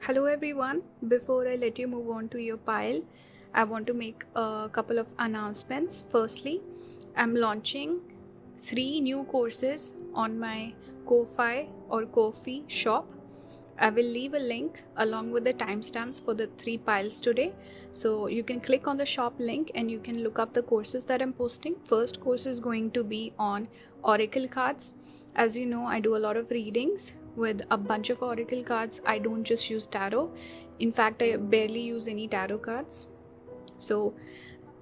Hello everyone. Before I let you move on to your pile, I want to make a couple of announcements. Firstly, I'm launching 3 new courses on my Ko-Fi or Ko-Fi shop. I will leave a link along with the timestamps for the 3 piles today. So you can click on the shop link and you can look up the courses that I'm posting. First course is going to be on oracle cards. As you know, I do a lot of readings with a bunch of oracle cards. I don't just use tarot. In fact, I barely use any tarot cards. So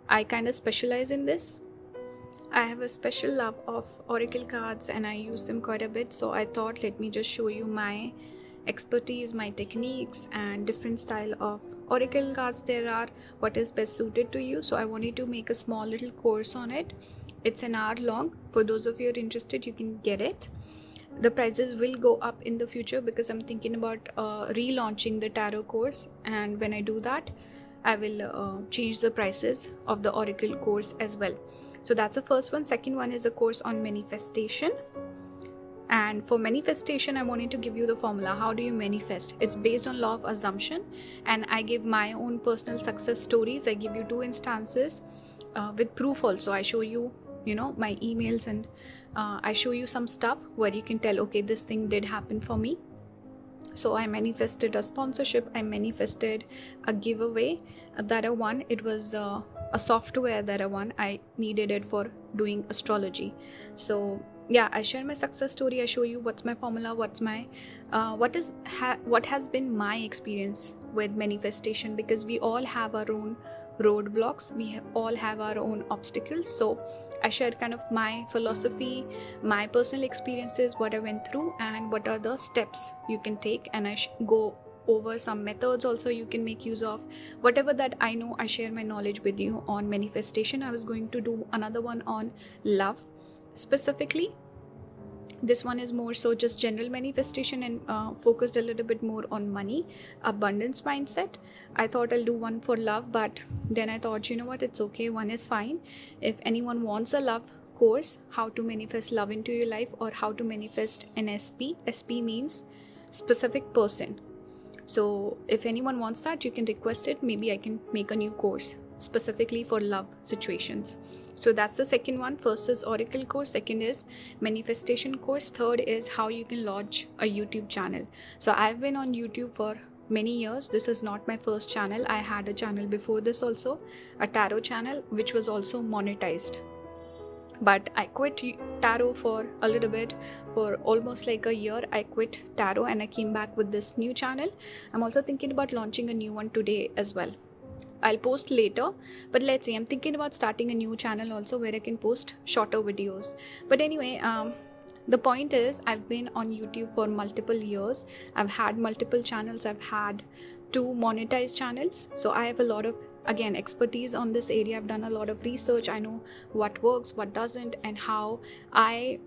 I kind of specialize in this. I have a special love of oracle cards and I use them quite a bit. So I thought, let me just show you my expertise, my techniques, and different style of oracle cards there are, what is best suited to you. So I wanted to make a small little course on it. It's an hour long. For those of you who are interested, you can get it. The prices will go up in the future because I'm thinking about relaunching the tarot course, and when I do that I will change the prices of the oracle course as well. So that's the first one. Second one is a course on manifestation, and for manifestation I wanted to give you the formula. How do you manifest? It's based on law of assumption, and I give my own personal success stories. I give you 2 instances with proof also. I show you my emails, and I show you some stuff where you can tell, okay, this thing did happen for me. So I manifested a sponsorship, I manifested a giveaway that I won. It was a software that I won. I needed it for doing astrology. So yeah, I share my success story. I show you what's my formula, what's my what has been my experience with manifestation, because we all have our own roadblocks, all have our own obstacles. So I shared kind of my philosophy, my personal experiences, what I went through, and what are the steps you can take. And I go over some methods also you can make use of. Whatever that I know, I share my knowledge with you on manifestation. I was going to do another one on love specifically. This one is more so just general manifestation and focused a little bit more on money, abundance mindset. I thought I'll do one for love, but then I thought, you know what, it's okay, one is fine. If anyone wants a love course, how to manifest love into your life, or how to manifest an SP means specific person. So if anyone wants that, you can request it. Maybe I can make a new course specifically for love situations. So that's the second one. First is oracle course, second is manifestation course, third is how you can launch a YouTube channel. So I've been on YouTube for many years. This is not my first channel. I had a channel before this also, a tarot channel, which was also monetized. But I quit tarot for a little bit. For almost like a year I quit tarot and I came back with this new channel. I'm also thinking about launching a new one today as well. I'll post later, but let's see. I'm thinking about starting a new channel also where I can post shorter videos. But anyway, the point is, I've been on YouTube for multiple years. I've had multiple channels. I've had 2 monetized channels. So I have a lot of, again, expertise on this area. I've done a lot of research. I know what works, what doesn't, and how I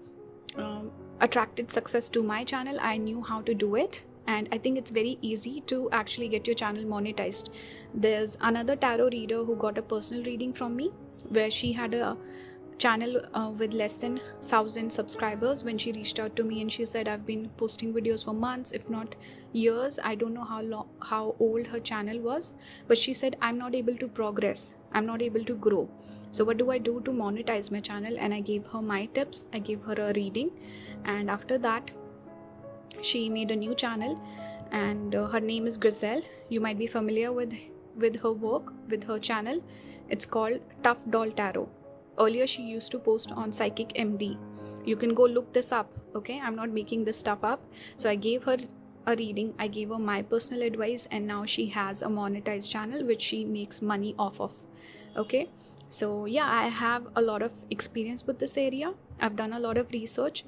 attracted success to my channel. I knew how to do it. And I think it's very easy to actually get your channel monetized. There's another tarot reader who got a personal reading from me, where she had a channel with less than 1,000 subscribers. When she reached out to me and she said, I've been posting videos for months, if not years. I don't know how old her channel was, but she said, I'm not able to progress, I'm not able to grow. So what do I do to monetize my channel? And I gave her my tips. I gave her a reading, and after that she made a new channel, and her name is Grizel. You might be familiar with her work, with her channel. It's called Tough Doll Tarot. Earlier she used to post on Psychic MD. You can go look this up, okay? I'm not making this stuff up. So I gave her a reading, I gave her my personal advice, and now she has a monetized channel which she makes money off of. Okay, so yeah, I have a lot of experience with this area. I've done a lot of research,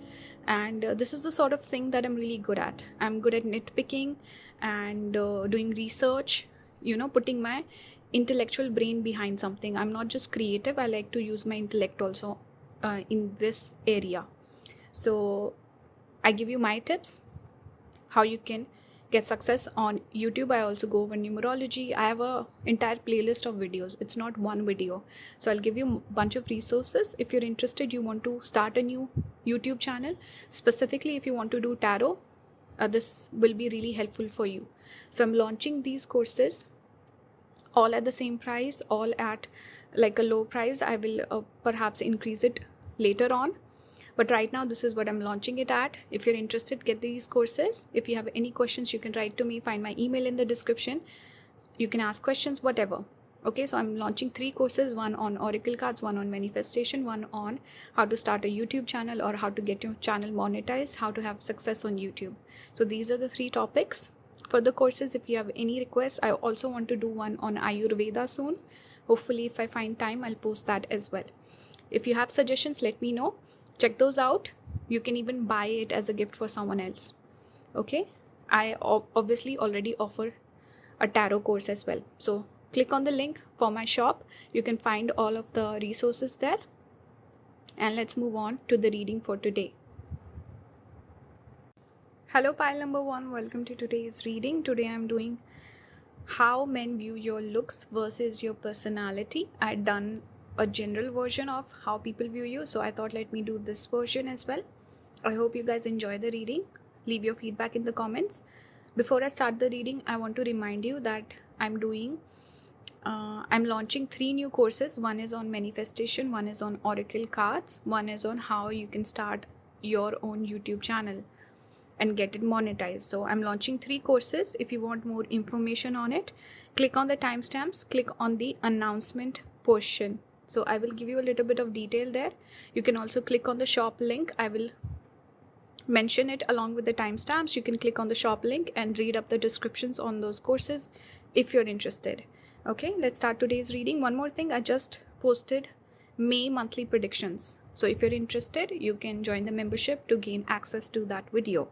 and this is the sort of thing that I'm really good at. I'm good at nitpicking and doing research, putting my intellectual brain behind something. I'm not just creative, I like to use my intellect also in this area. So I give you my tips, how you can get success on YouTube. I also go over numerology. I have a entire playlist of videos. It's not one video. So I'll give you a bunch of resources. If you're interested, you want to start a new YouTube channel, specifically if you want to do tarot, this will be really helpful for you. So I'm launching these courses all at the same price, all at like a low price. I will perhaps increase it later on, but right now this is what I'm launching it at. If you're interested, get these courses. If you have any questions, you can write to me, find my email in the description. You can ask questions, whatever. Okay, so I'm launching 3 courses, one on oracle cards, one on manifestation, one on how to start a YouTube channel or how to get your channel monetized, how to have success on YouTube. So these are the 3 topics for the courses. If you have any requests, I also want to do one on Ayurveda soon. Hopefully, if I find time, I'll post that as well. If you have suggestions, let me know. Check those out. You can even buy it as a gift for someone else. Okay, I obviously already offer a tarot course as well. So click on the link for my shop. You can find all of the resources there. And let's move on to the reading for today. Hello pile number 1, welcome to today's reading. Today I'm doing how men view your looks versus your personality. I'd done a general version of how people view you, so I thought let me do this version as well. I hope you guys enjoy the reading. Leave your feedback in the comments. Before I start the reading, I want to remind you that I'm launching 3 new courses. One is on manifestation, one is on oracle cards, one is on how you can start your own YouTube channel and get it monetized. So I'm launching 3 courses. If you want more information on it, click on the timestamps, click on the announcement portion. So I will give you a little bit of detail there. You can also click on the shop link. I will mention it along with the timestamps. You can click on the shop link and read up the descriptions on those courses if you're interested. Okay, let's start today's reading. One more thing, I just posted May monthly predictions. So if you're interested, you can join the membership to gain access to that video.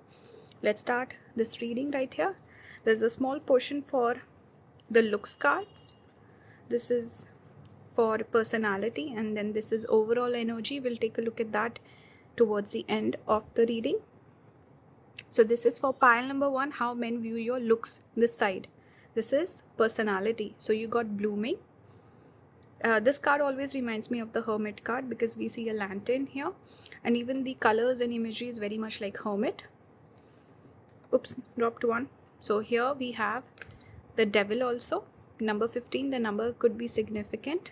Let's start this reading right here. There's a small portion for the looks cards. This is for personality, and then this is overall energy. We'll take a look at that towards the end of the reading. So this is for pile number 1, how men view your looks, this side. This is personality. So you got blooming. This card always reminds me of the hermit card because we see a lantern here, and even the colors and imagery is very much like hermit. Oops, dropped one. So here we have the devil also. Number 15, the number could be significant.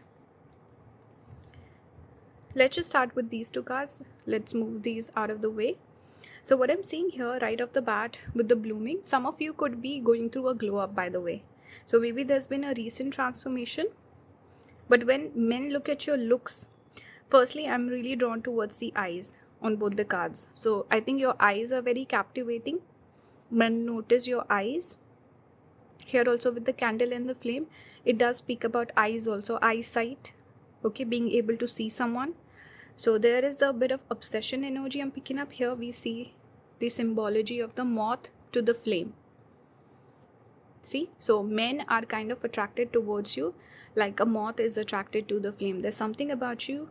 Let's just start with these 2 cards. Let's move these out of the way. So what I'm seeing here right off the bat with the blooming, some of you could be going through a glow up, by the way. So maybe there's been a recent transformation. But when men look at your looks, firstly, I'm really drawn towards the eyes on both the cards. So I think your eyes are very captivating. Men notice your eyes. Here also with the candle and the flame, it does speak about eyes also, eyesight. Okay, being able to see someone. So there is a bit of obsession energy I'm picking up here. We see the symbology of the moth to the flame. See, so men are kind of attracted towards you like a moth is attracted to the flame. There's something about you.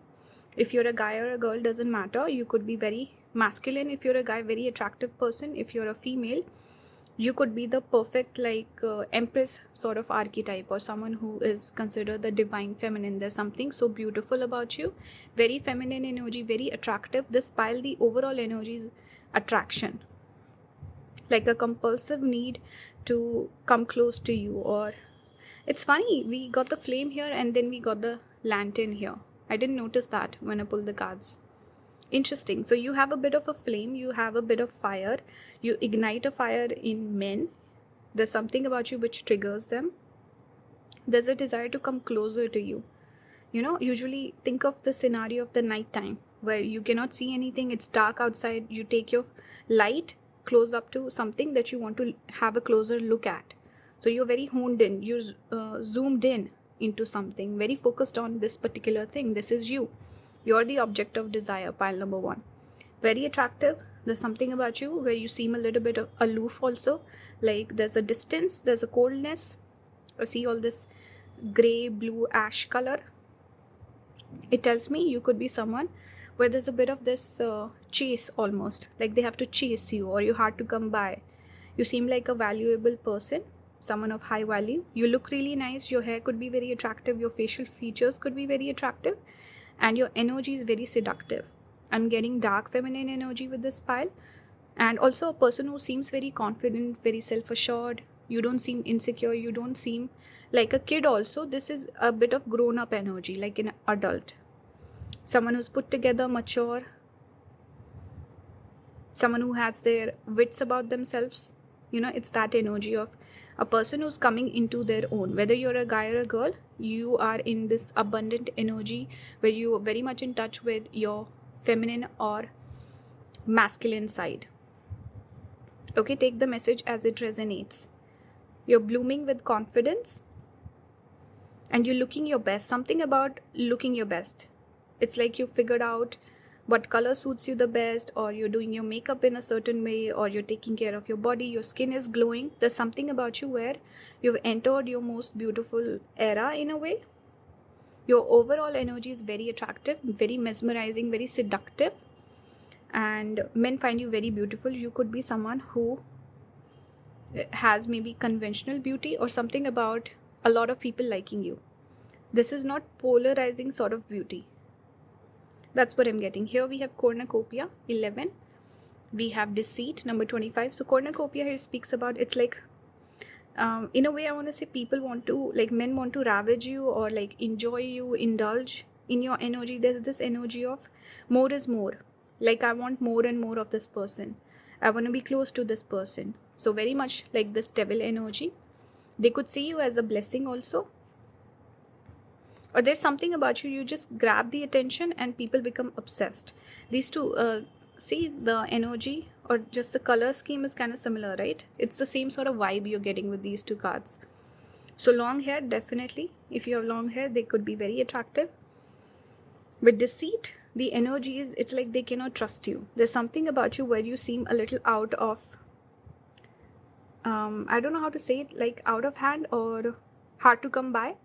If you're a guy or a girl, doesn't matter. You could be very masculine if you're a guy, very attractive person. If you're a female, you could be the perfect empress sort of archetype, or someone who is considered the divine feminine. There's something so beautiful about you. Very feminine energy, very attractive. This pile, the overall energy is attraction. Like a compulsive need to come close to you. Or it's funny, we got the flame here and then we got the lantern here. I didn't notice that when I pulled the cards. Interesting. So you have a bit of a flame, you have a bit of fire, you ignite a fire in men. There's something about you which triggers them. There's a desire to come closer to you. You know, usually think of the scenario of the night time where you cannot see anything, it's dark outside, you take your light close up to something that you want to have a closer look at. So you're very honed in, you're zoomed in into something, very focused on this particular thing. This is you. You're the object of desire, pile number 1. Very attractive. There's something about you where you seem a little bit aloof also. Like there's a distance, there's a coldness. I see all this gray, blue, ash color. It tells me you could be someone where there's a bit of this chase almost. Like they have to chase you or you're hard to come by. You seem like a valuable person, someone of high value. You look really nice. Your hair could be very attractive. Your facial features could be very attractive. And your energy is very seductive. I'm getting dark feminine energy with this pile. And also a person who seems very confident, very self-assured. You don't seem insecure, you don't seem like a kid also. This is a bit of grown-up energy, like an adult. Someone who's put together, mature. Someone who has their wits about themselves. It's that energy of a person who's coming into their own. Whether you're a guy or a girl, you are in this abundant energy where you are very much in touch with your feminine or masculine side. Okay, take the message as it resonates. You're blooming with confidence and you're looking your best. Something about looking your best. It's like you figured out what color suits you the best, or you're doing your makeup in a certain way, or you're taking care of your body, your skin is glowing. There's something about you where you've entered your most beautiful era in a way. Your overall energy is very attractive, very mesmerizing, very seductive, and men find you very beautiful. You could be someone who has maybe conventional beauty or something about a lot of people liking you. This is not polarizing sort of beauty. That's what I'm getting. Here we have cornucopia, 11. We have deceit, number 25. So cornucopia here speaks about, it's like, in a way I want to say people want to, like men want to ravage you or like enjoy you, indulge in your energy. There's this energy of more is more. Like I want more and more of this person. I want to be close to this person. So very much like this devil energy. They could see you as a blessing also. Or there's something about you, you just grab the attention and people become obsessed. These two, see the energy or just the color scheme is kind of similar, right? It's the same sort of vibe you're getting with these two cards. So long hair, definitely. If you have long hair, they could be very attractive. With deceit, the energy is, it's like they cannot trust you. There's something about you where you seem a little out of, I don't know how to say it, like out of hand or hard to come by.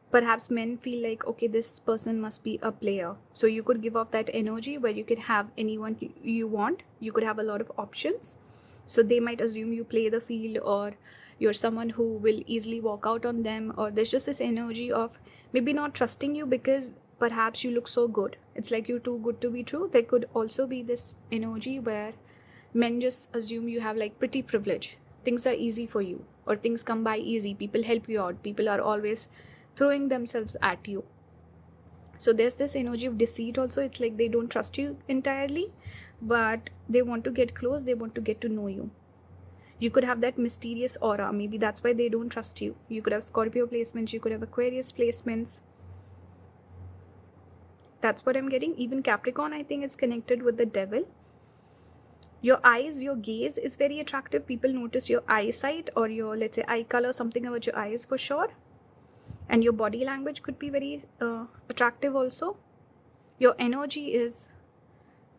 Perhaps men feel like, okay, this person must be a player. So you could give off that energy where you could have anyone you want. You could have a lot of options. So they might assume you play the field, or you're someone who will easily walk out on them. Or there's just this energy of maybe not trusting you because perhaps you look so good. It's like you're too good to be true. There could also be this energy where men just assume you have like pretty privilege. Things are easy for you, or things come by easy. People help you out. People are always throwing themselves at you. So there's this energy of deceit also. It's like they don't trust you entirely, but they want to get close. They want to get to know you. You could have that mysterious aura. Maybe that's why they don't trust you. You could have Scorpio placements. You could have Aquarius placements. That's what I'm getting. Even Capricorn, I think, is connected with the devil. Your eyes, your gaze is very attractive. People notice your eyesight or your, let's say, eye color, something about your eyes for sure. And your body language could be very attractive also. Your energy is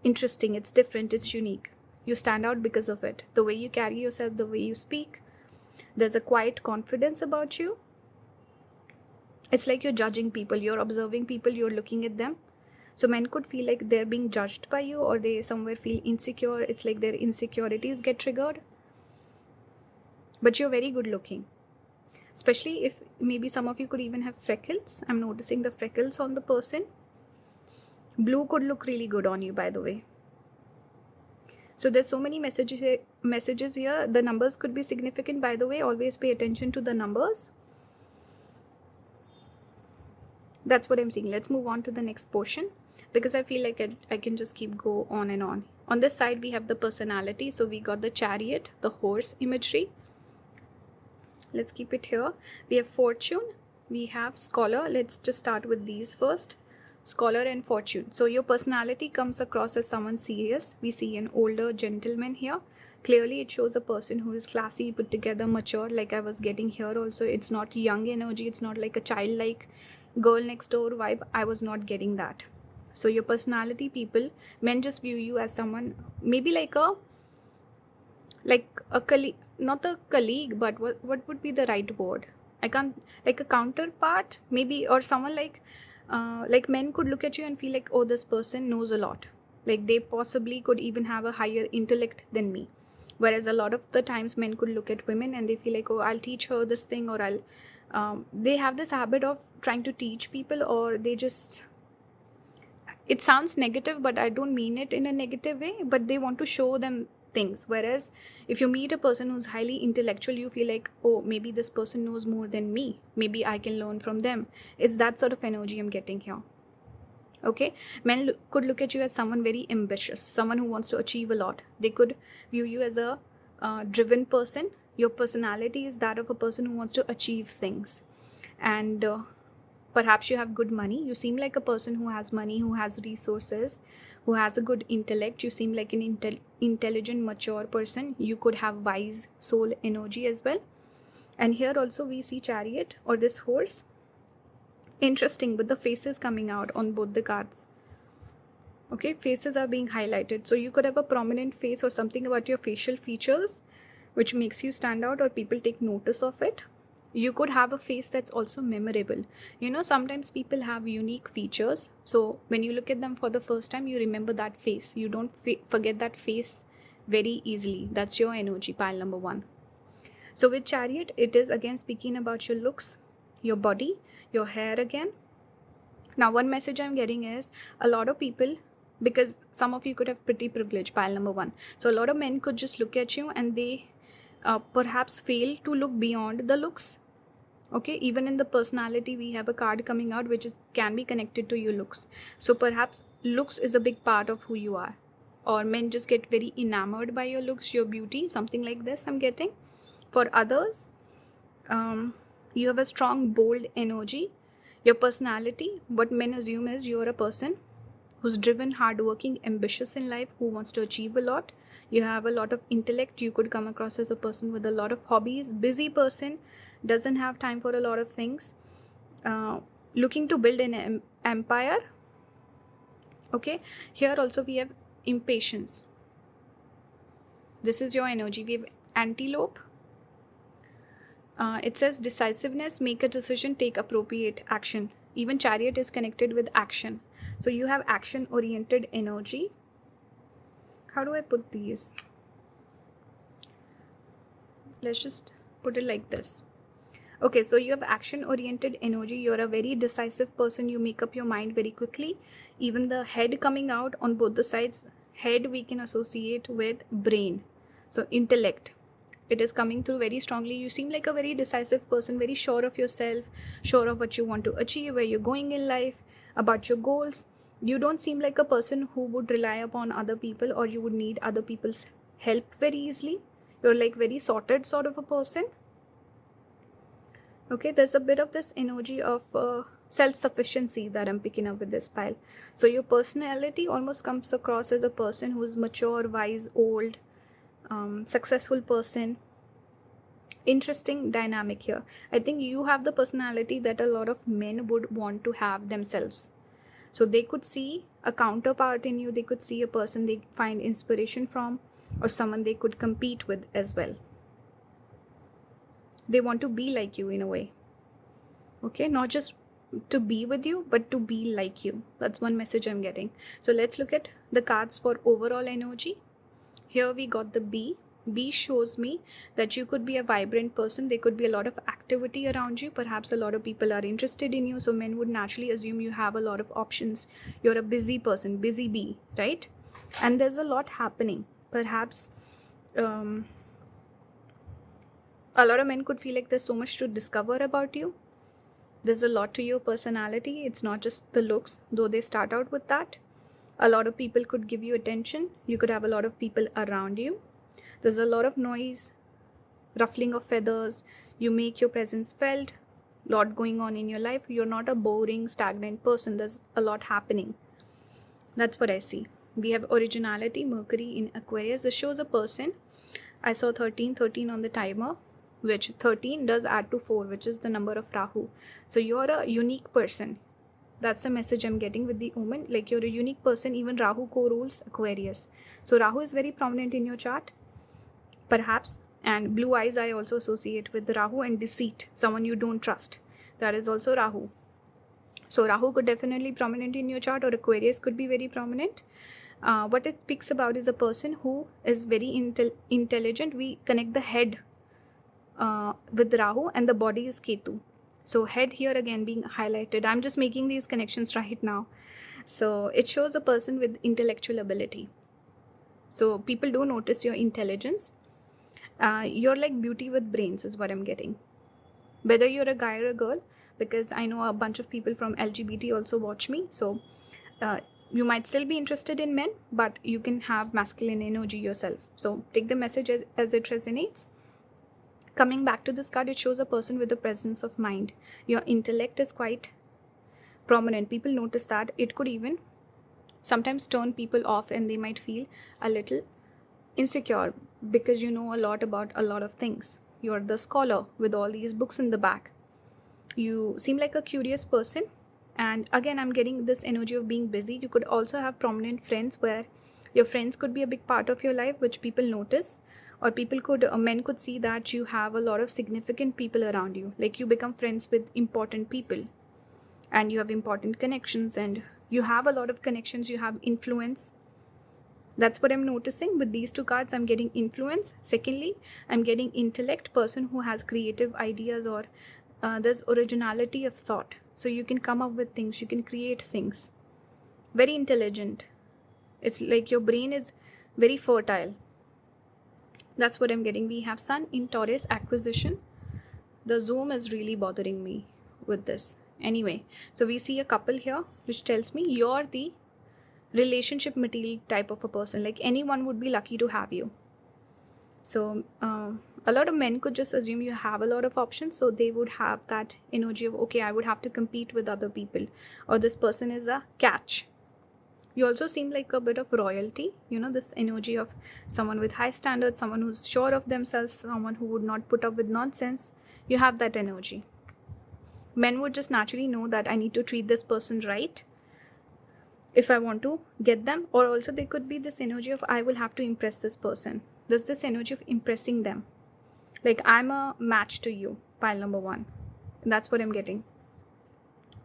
interesting. It's different. It's unique. You stand out because of it. The way you carry yourself, the way you speak. There's a quiet confidence about you. It's like you're judging people. You're observing people. You're looking at them. So men could feel like they're being judged by you, or they somewhere feel insecure. It's like their insecurities get triggered. But you're very good looking. Especially if maybe some of you could even have freckles. I'm noticing the freckles on the person. Blue could look really good on you, by the way. So there's so many messages here. The numbers could be significant, by the way. Always pay attention to the numbers. That's what I'm seeing. Let's move on to the next portion, because I feel like I can just keep go on and on. On this side, we have the personality. So we got the chariot, the horse imagery. Let's keep it here. We have fortune. We have scholar. Let's just start with these first. Scholar and fortune. So your personality comes across as someone serious. We see an older gentleman here. Clearly, it shows a person who is classy, put together, mature, like I was getting here also. It's not young energy. It's not like a childlike girl next door vibe. I was not getting that. So your personality, people, men just view you as someone, maybe like a colleague, not a colleague, but what would be the right word? I can't, like a counterpart, maybe, or someone like men could look at you and feel like, oh, this person knows a lot. Like they possibly could even have a higher intellect than me. Whereas a lot of the times men could look at women and they feel like, oh, I'll teach her this thing, or they have this habit of trying to teach people, or they just, it sounds negative, but I don't mean it in a negative way, but they want to show them things. Whereas if you meet a person who's highly intellectual, you feel like, oh, maybe this person knows more than me, maybe I can learn from them. It's that sort of energy I'm getting here. Okay, men could look at you as someone very ambitious, someone who wants to achieve a lot. They could view you as a driven person. Your personality is that of a person who wants to achieve things. And perhaps you have good money. You seem like a person who has money, who has resources, who has a good intellect. You seem like an intelligent, mature person. You could have wise soul energy as well. And here also we see chariot or this horse. Interesting, with the faces coming out on both the cards. Okay, faces are being highlighted. So you could have a prominent face or something about your facial features which makes you stand out, or people take notice of it. You could have a face that's also memorable. You know, sometimes people have unique features. So when you look at them for the first time, you remember that face. You don't forget that face very easily. That's your energy, pile number 1. So with chariot, it is again speaking about your looks, your body, your hair again. Now, one message I'm getting is a lot of people, because some of you could have pretty privilege, pile number 1. So a lot of men could just look at you and they perhaps fail to look beyond the looks. Okay, even in the personality, we have a card coming out which can be connected to your looks. So perhaps looks is a big part of who you are. Or men just get very enamored by your looks, your beauty, something like this I'm getting. For others, you have a strong, bold energy. Your personality, what men assume is you're a person who's driven, hardworking, ambitious in life, who wants to achieve a lot. You have a lot of intellect. You could come across as a person with a lot of hobbies, busy person, doesn't have time for a lot of things, looking to build an empire. Okay, here also we have impatience. This is your energy. We have antelope. It says decisiveness, make a decision, take appropriate action. Even chariot is connected with action. So you have action-oriented energy. How do I put these? Let's just put it like this. Okay, so you have action-oriented energy. You're a very decisive person. You make up your mind very quickly. Even the head coming out on both the sides. Head we can associate with brain. So intellect. It is coming through very strongly. You seem like a very decisive person, very sure of yourself, sure of what you want to achieve, where you're going in life, about your goals. You don't seem like a person who would rely upon other people, or you would need other people's help very easily. You're like very sorted sort of a person. Okay, there's a bit of this energy of self-sufficiency that I'm picking up with this pile. So your personality almost comes across as a person who's mature, wise, old, successful person. Interesting dynamic here. I think you have the personality that a lot of men would want to have themselves. So they could see a counterpart in you. They could see a person they find inspiration from, or someone they could compete with as well. They want to be like you in a way. Okay, not just to be with you, but to be like you. That's one message I'm getting. So let's look at the cards for overall energy. Here we got the B. B shows me that you could be a vibrant person. There could be a lot of activity around you. Perhaps a lot of people are interested in you. So men would naturally assume you have a lot of options. You're a busy person, busy bee, right? And there's a lot happening. Perhaps a lot of men could feel like there's so much to discover about you. There's a lot to your personality. It's not just the looks, though they start out with that. A lot of people could give you attention. You could have a lot of people around you. There's a lot of noise, ruffling of feathers. You make your presence felt. Lot going on in your life. You're not a boring, stagnant person. There's a lot happening. That's what I see. We have originality, Mercury in Aquarius. This shows a person. I saw 13 on the timer, which 13 does add to 4, which is the number of Rahu. So you're a unique person. That's the message I'm getting with the omen. Like you're a unique person. Even Rahu co-rules Aquarius. So Rahu is very prominent in your chart. Perhaps. And blue eyes I also associate with Rahu, and deceit. Someone you don't trust. That is also Rahu. So Rahu could definitely be prominent in your chart, or Aquarius could be very prominent. What it speaks about is a person who is very intelligent. We connect the head with Rahu, and the body is Ketu. So head here again being highlighted. I'm just making these connections right now. So it shows a person with intellectual ability. So people do notice your intelligence. You're like beauty with brains is what I'm getting. Whether you're a guy or a girl, because I know a bunch of people from LGBT also watch me. So you might still be interested in men, but you can have masculine energy yourself. So take the message as it resonates. Coming back to this card, it shows a person with a presence of mind. Your intellect is quite prominent. People notice that. It could even sometimes turn people off, and they might feel a little insecure because you know a lot about a lot of things. You're the scholar with all these books in the back. You seem like a curious person. And again, I'm getting this energy of being busy. You could also have prominent friends where your friends could be a big part of your life, which people notice. Or men could see that you have a lot of significant people around you. Like you become friends with important people. And you have important connections. And you have a lot of connections. You have influence. That's what I'm noticing with these two cards. I'm getting influence. Secondly, I'm getting intellect, person who has creative ideas, or there's originality of thought. So you can come up with things, you can create things. Very intelligent. It's like your brain is very fertile. That's what I'm getting. We have Sun in Taurus, acquisition. The zoom is really bothering me with this. Anyway, so we see a couple here, which tells me you're the relationship material type of a person. Like anyone would be lucky to have you. So a lot of men could just assume you have a lot of options, so they would have that energy of, okay, I would have to compete with other people, or this person is a catch. You also seem like a bit of royalty, you know, this energy of someone with high standards, someone who's sure of themselves, someone who would not put up with nonsense. You have that energy. Men would just naturally know that I need to treat this person right if I want to get them. Or also there could be this energy of I will have to impress this person. There's this energy of impressing them. Like I'm a match to you, pile number 1. And that's what I'm getting.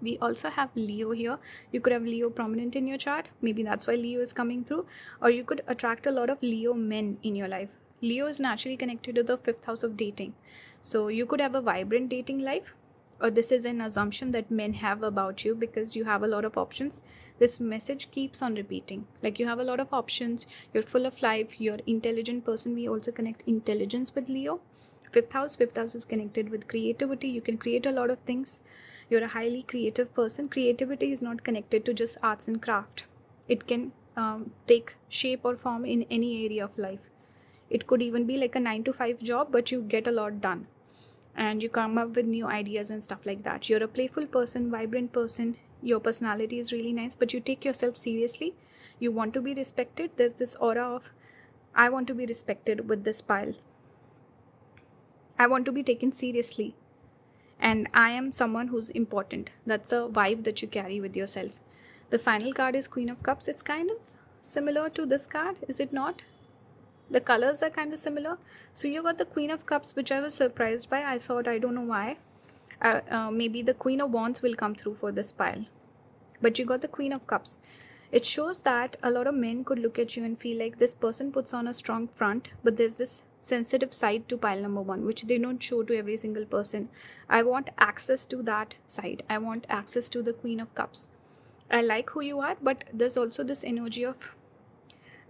We also have Leo here. You could have Leo prominent in your chart. Maybe that's why Leo is coming through. Or you could attract a lot of Leo men in your life. Leo is naturally connected to the 5th house of dating. So you could have a vibrant dating life. Or this is an assumption that men have about you because you have a lot of options. This message keeps on repeating. Like you have a lot of options. You're full of life. You're an intelligent person. We also connect intelligence with Leo. 5th house is connected with creativity. You can create a lot of things. You're a highly creative person. Creativity is not connected to just arts and craft. It can take shape or form in any area of life. It could even be like a 9-to-5 job, but you get a lot done. And you come up with new ideas and stuff like that. You're a playful person, vibrant person. Your personality is really nice, but you take yourself seriously. You want to be respected. There's this aura of, I want to be respected with this pile. I want to be taken seriously. And I am someone who's important. That's a vibe that you carry with yourself. The final card is Queen of Cups. It's kind of similar to this card, is it not? The colors are kind of similar. So you got the Queen of Cups, which I was surprised by. I thought, I don't know why. Maybe the Queen of Wands will come through for this pile. But you got the Queen of Cups. It shows that a lot of men could look at you and feel like this person puts on a strong front, but there's this sensitive side to pile number 1, which they don't show to every single person. I want access to that side. I want access to the Queen of Cups. I like who you are, but there's also this energy of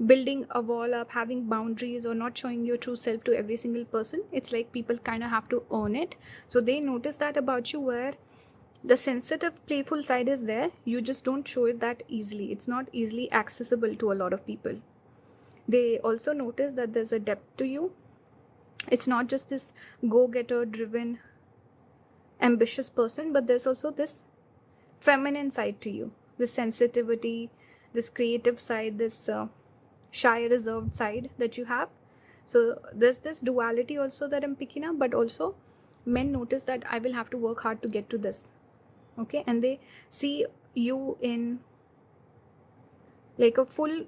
building a wall up, having boundaries, or not showing your true self to every single person. It's like people kind of have to earn it. So they notice that about you, where the sensitive, playful side is there. You just don't show it that easily. It's not easily accessible to a lot of people. They also notice that there's a depth to you. It's not just this go-getter, driven, ambitious person, but there's also this feminine side to you. This sensitivity, this creative side, this shy, reserved side that you have. So there's this duality also that I'm picking up, but also men notice that I will have to work hard to get to this. Okay, and they see you in like a full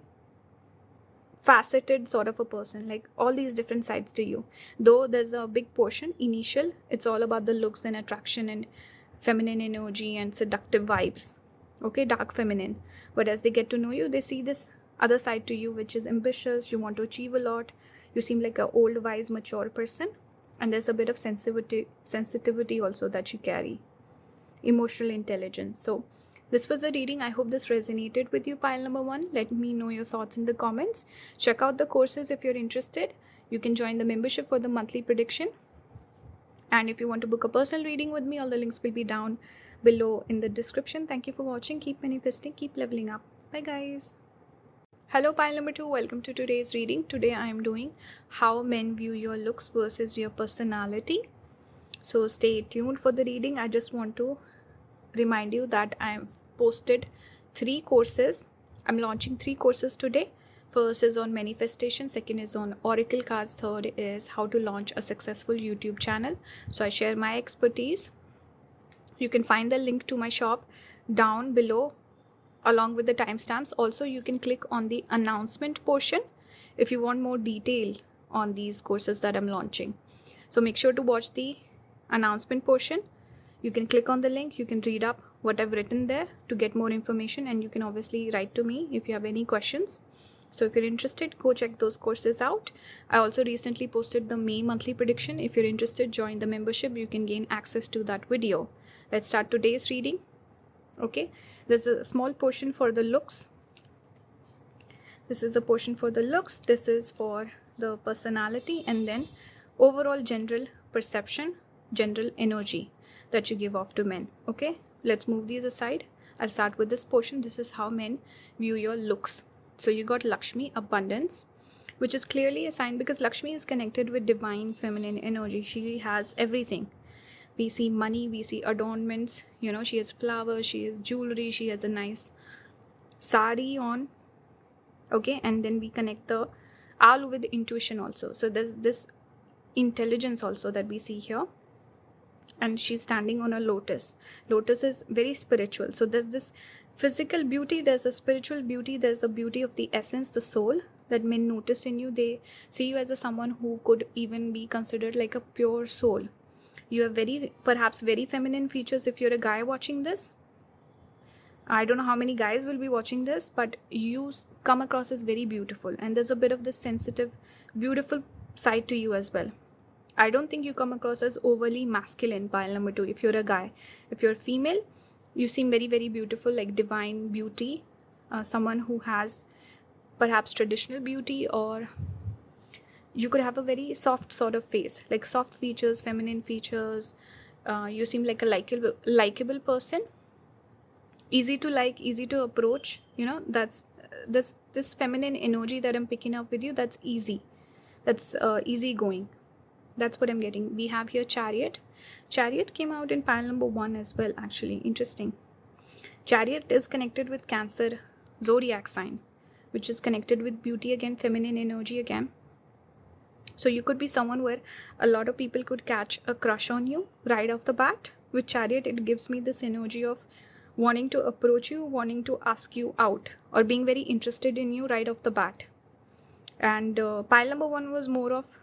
faceted sort of a person, like all these different sides to you. Though there's a big portion initial, it's all about the looks and attraction and feminine energy and seductive vibes. Okay, dark feminine. But as they get to know you, they see this other side to you, which is ambitious. You want to achieve a lot. You seem like an old, wise, mature person. And there's a bit of sensitivity also that you carry. Emotional intelligence. So This was a reading. I hope this resonated with you, pile number 1. Let me know your thoughts in the comments. Check out the courses if you're interested. You can join the membership for the monthly prediction. And if you want to book a personal reading with me, all the links will be down below in the description. Thank you for watching. Keep manifesting, keep leveling up. Bye guys. Hello pile number 2, welcome to today's reading. Today I am doing how men view your looks versus your personality. So stay tuned for the reading. I just want to remind you that I've posted 3 courses. I'm launching 3 courses today. First is on manifestation, second is on oracle cards, third is how to launch a successful YouTube channel. So I share my expertise. You can find the link to my shop down below along with the timestamps. Also, you can click on the announcement portion if you want more detail on these courses that I'm launching. So make sure to watch the announcement portion. You can click on the link, you can read up what I've written there to get more information, and you can obviously write to me if you have any questions. So if you're interested, go check those courses out. I also recently posted the May monthly prediction. If you're interested, join the membership. You can gain access to that video. Let's start today's reading. Okay, there's a small portion for the looks. This is the portion for the looks. This is for the personality, and then overall general perception, general energy that you give off to men. Okay, let's move these aside. I'll start with this portion. This is how men view your looks. So you got Lakshmi, abundance, which is clearly a sign because Lakshmi is connected with divine feminine energy. She has everything. We see money, we see adornments, you know, she has flowers, she has jewelry, she has a nice sari on. Okay, and then we connect the owl with intuition also. So there's this intelligence also that we see here. And she's standing on a lotus. Lotus is very spiritual. So there's this physical beauty, there's a spiritual beauty, there's a beauty of the essence, the soul that men notice in you. They see you as a someone who could even be considered like a pure soul. You have perhaps very feminine features if you're a guy watching this. I don't know how many guys will be watching this, but you come across as very beautiful. And there's a bit of this sensitive, beautiful side to you as well. I don't think you come across as overly masculine, pile number 2, if you're a guy. If you're a female, you seem very, very beautiful, like divine beauty. Someone who has perhaps traditional beauty, or you could have a very soft sort of face, like soft features, feminine features. You seem like a likable person. Easy to like, easy to approach. You know, that's this feminine energy that I'm picking up with you. That's easy. That's easy going. That's what I'm getting. We have here Chariot. Chariot came out in pile number 1 as well, actually. Interesting. Chariot is connected with Cancer zodiac sign, which is connected with beauty again, feminine energy again. So you could be someone where a lot of people could catch a crush on you right off the bat. With Chariot, it gives me this energy of wanting to approach you, wanting to ask you out, or being very interested in you right off the bat. And pile number 1 was more of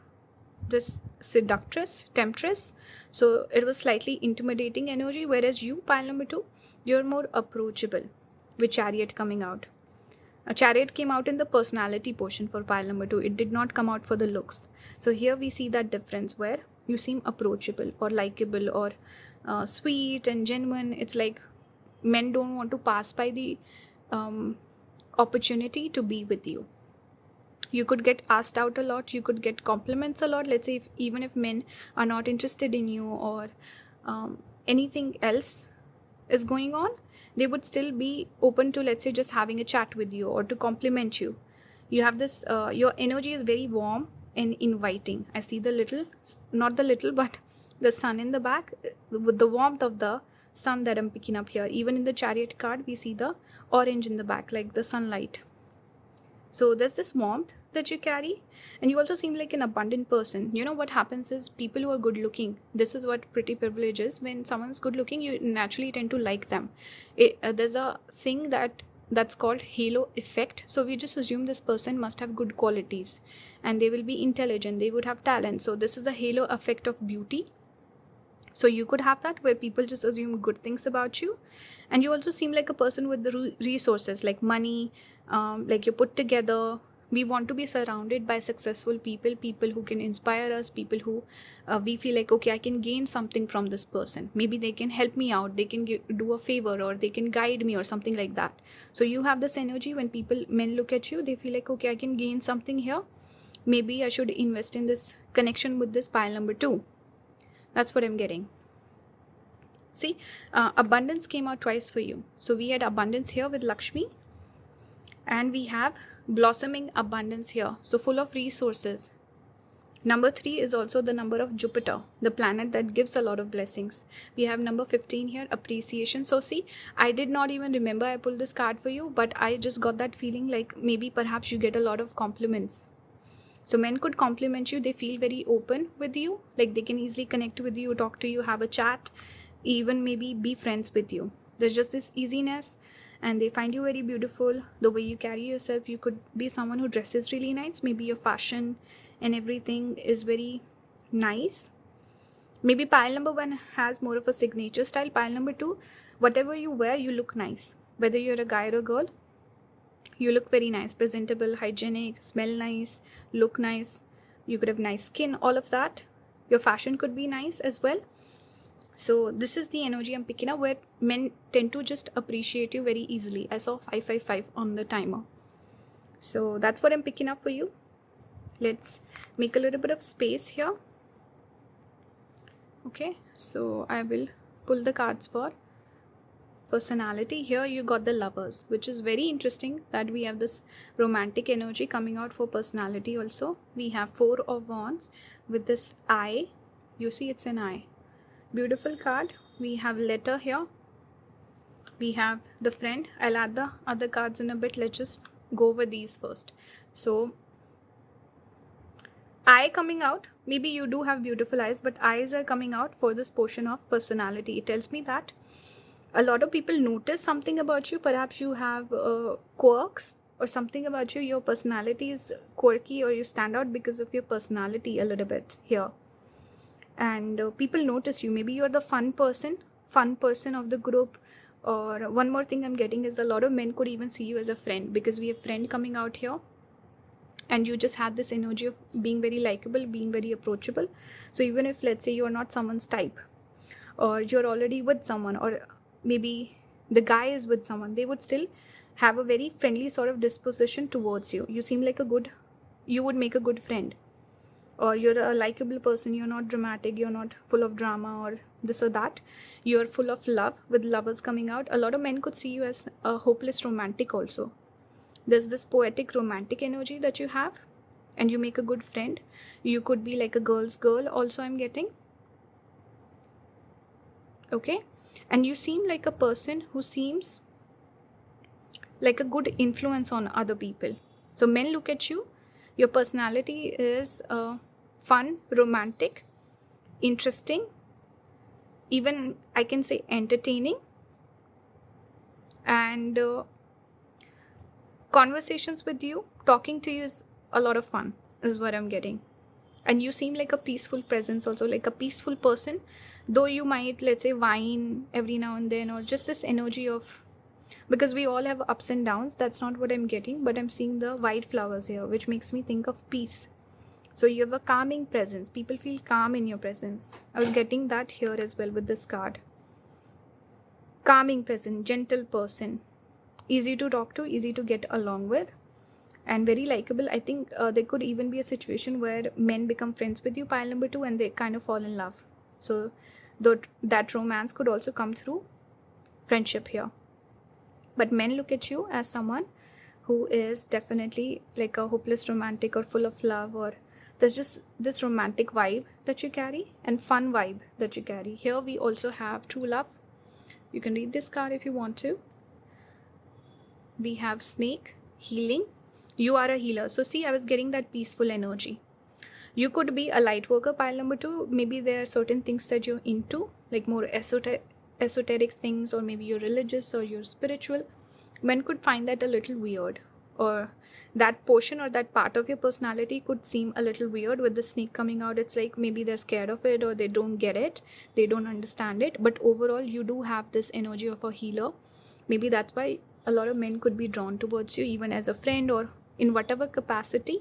this seductress, temptress. So it was slightly intimidating energy, whereas you, pile number 2, you're more approachable with Chariot coming out. A Chariot came out in the personality portion for pile number 2. It did not come out for the looks. So here we see that difference where you seem approachable or likable or sweet and genuine. It's like men don't want to pass by the opportunity to be with you. You could get asked out a lot. You could get compliments a lot. Let's say even if men are not interested in you, or anything else is going on, they would still be open to, let's say, just having a chat with you or to compliment you. You have this, your energy is very warm and inviting. I see not the little, but the sun in the back, with the warmth of the sun that I'm picking up here. Even in the Chariot card, we see the orange in the back, like the sunlight. So there's this warmth that you carry, and you also seem like an abundant person. You know what happens is people who are good looking, this is what pretty privilege is. When someone's good looking, you naturally tend to like them. There's a thing that's called halo effect. So we just assume this person must have good qualities and they will be intelligent, they would have talent. So this is the halo effect of beauty. So you could have that where people just assume good things about you. And you also seem like a person with the resources, like money, like you're put together, We want to be surrounded by successful people, people who can inspire us, people who we feel like, okay, I can gain something from this person. Maybe they can help me out, they can do a favor, or they can guide me or something like that. So you have this energy when men look at you, they feel like, okay, I can gain something here. Maybe I should invest in this connection with this pile number 2. That's what I'm getting. See, abundance came out twice for you. So we had abundance here with Lakshmi, and we have blossoming abundance here. So full of resources. Number 3 is also the number of Jupiter, the planet that gives a lot of blessings. We have number 15 here, appreciation. So see, I did not even remember I pulled this card for you, but I just got that feeling like maybe perhaps you get a lot of compliments. So men could compliment you, they feel very open with you, like they can easily connect with you, talk to you, have a chat, even maybe be friends with you. There's just this easiness, and they find you very beautiful. The way you carry yourself, you could be someone who dresses really nice. Maybe your fashion and everything is very nice. Maybe pile number 1 has more of a signature style. Pile number 2, whatever you wear, you look nice. Whether you're a guy or a girl, you look very nice, presentable, hygienic, smell nice, look nice. You could have nice skin, all of that. Your fashion could be nice as well. So this is the energy I'm picking up, where men tend to just appreciate you very easily. I saw 555 on the timer. So that's what I'm picking up for you. Let's make a little bit of space here. Okay, so I will pull the cards for personality. Here you got the Lovers, which is very interesting that we have this romantic energy coming out for personality also. We have 4 of Wands with this eye. You see, it's an eye. Beautiful card. We have letter here. We have the Friend. I'll add the other cards in a bit. Let's just go over these first. So eye coming out. Maybe you do have beautiful eyes, but eyes are coming out for this portion of personality. It tells me that a lot of people notice something about you. Perhaps you have quirks or something about you. Your personality is quirky, or you stand out because of your personality a little bit here. And people notice you. Maybe you're the fun person of the group. Or one more thing I'm getting is a lot of men could even see you as a friend, because we have friend coming out here, and you just had this energy of being very likable, being very approachable. So even if, let's say, you're not someone's type, or you're already with someone, or maybe the guy is with someone, they would still have a very friendly sort of disposition towards you. You seem like you would make a good friend. Or you're a likable person, you're not dramatic, you're not full of drama or this or that. You're full of love, with Lovers coming out. A lot of men could see you as a hopeless romantic also. There's this poetic romantic energy that you have, and you make a good friend. You could be like a girl's girl also, I'm getting. Okay? And you seem like a person who seems like a good influence on other people. So men look at you. Your personality is fun, romantic, interesting, even I can say entertaining, and conversations with you, talking to you is a lot of fun, is what I'm getting. And you seem like a peaceful presence also, like a peaceful person, though you might, let's say, whine every now and then, or just this energy of, because we all have ups and downs. That's not what I'm getting, but I'm seeing the white flowers here, which makes me think of peace. So you have a calming presence. People feel calm in your presence. I was getting that here as well with this card. Calming presence, gentle person, easy to talk to, easy to get along with, and very likable. I think there could even be a situation where men become friends with you, pile number 2, and they kind of fall in love. So that romance could also come through friendship here. But men look at you as someone who is definitely like a hopeless romantic, or full of love, or there's just this romantic vibe that you carry and fun vibe that you carry. Here we also have true love. You can read this card if you want to. We have snake, healing. You are a healer. So see, I was getting that peaceful energy. You could be a light worker, pile number 2. Maybe there are certain things that you're into, like more esoteric things, or maybe you're religious or you're spiritual. Men could find that a little weird, or that portion or that part of your personality could seem a little weird with the snake coming out. It's like maybe they're scared of it, or they don't get it, they don't understand it. But overall, you do have this energy of a healer. Maybe that's why a lot of men could be drawn towards you, even as a friend or in whatever capacity.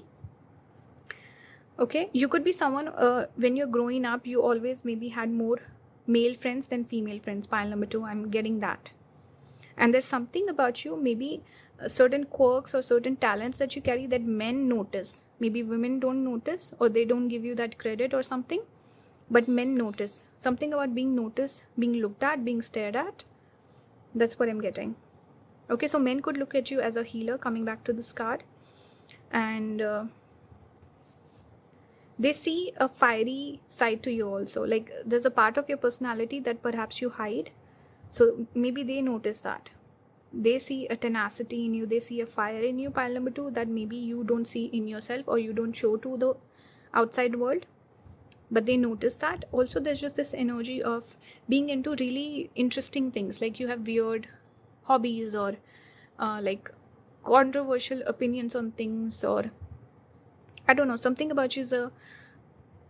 Okay, you could be someone, when you're growing up, you always maybe had more male friends than female friends. Pile number 2, I'm getting that. And there's something about you, maybe certain quirks or certain talents that you carry that men notice. Maybe women don't notice, or they don't give you that credit or something, but men notice. Something about being noticed, being looked at, being stared at. That's what I'm getting. Okay, so men could look at you as a healer, coming back to this card, and they see a fiery side to you also. Like there's a part of your personality that perhaps you hide. So maybe they notice that. They see a tenacity in you. They see a fire in you, pile number 2, that maybe you don't see in yourself, or you don't show to the outside world. But they notice that. Also, there's just this energy of being into really interesting things. Like you have weird hobbies, or like controversial opinions on things, or I don't know, something about you is a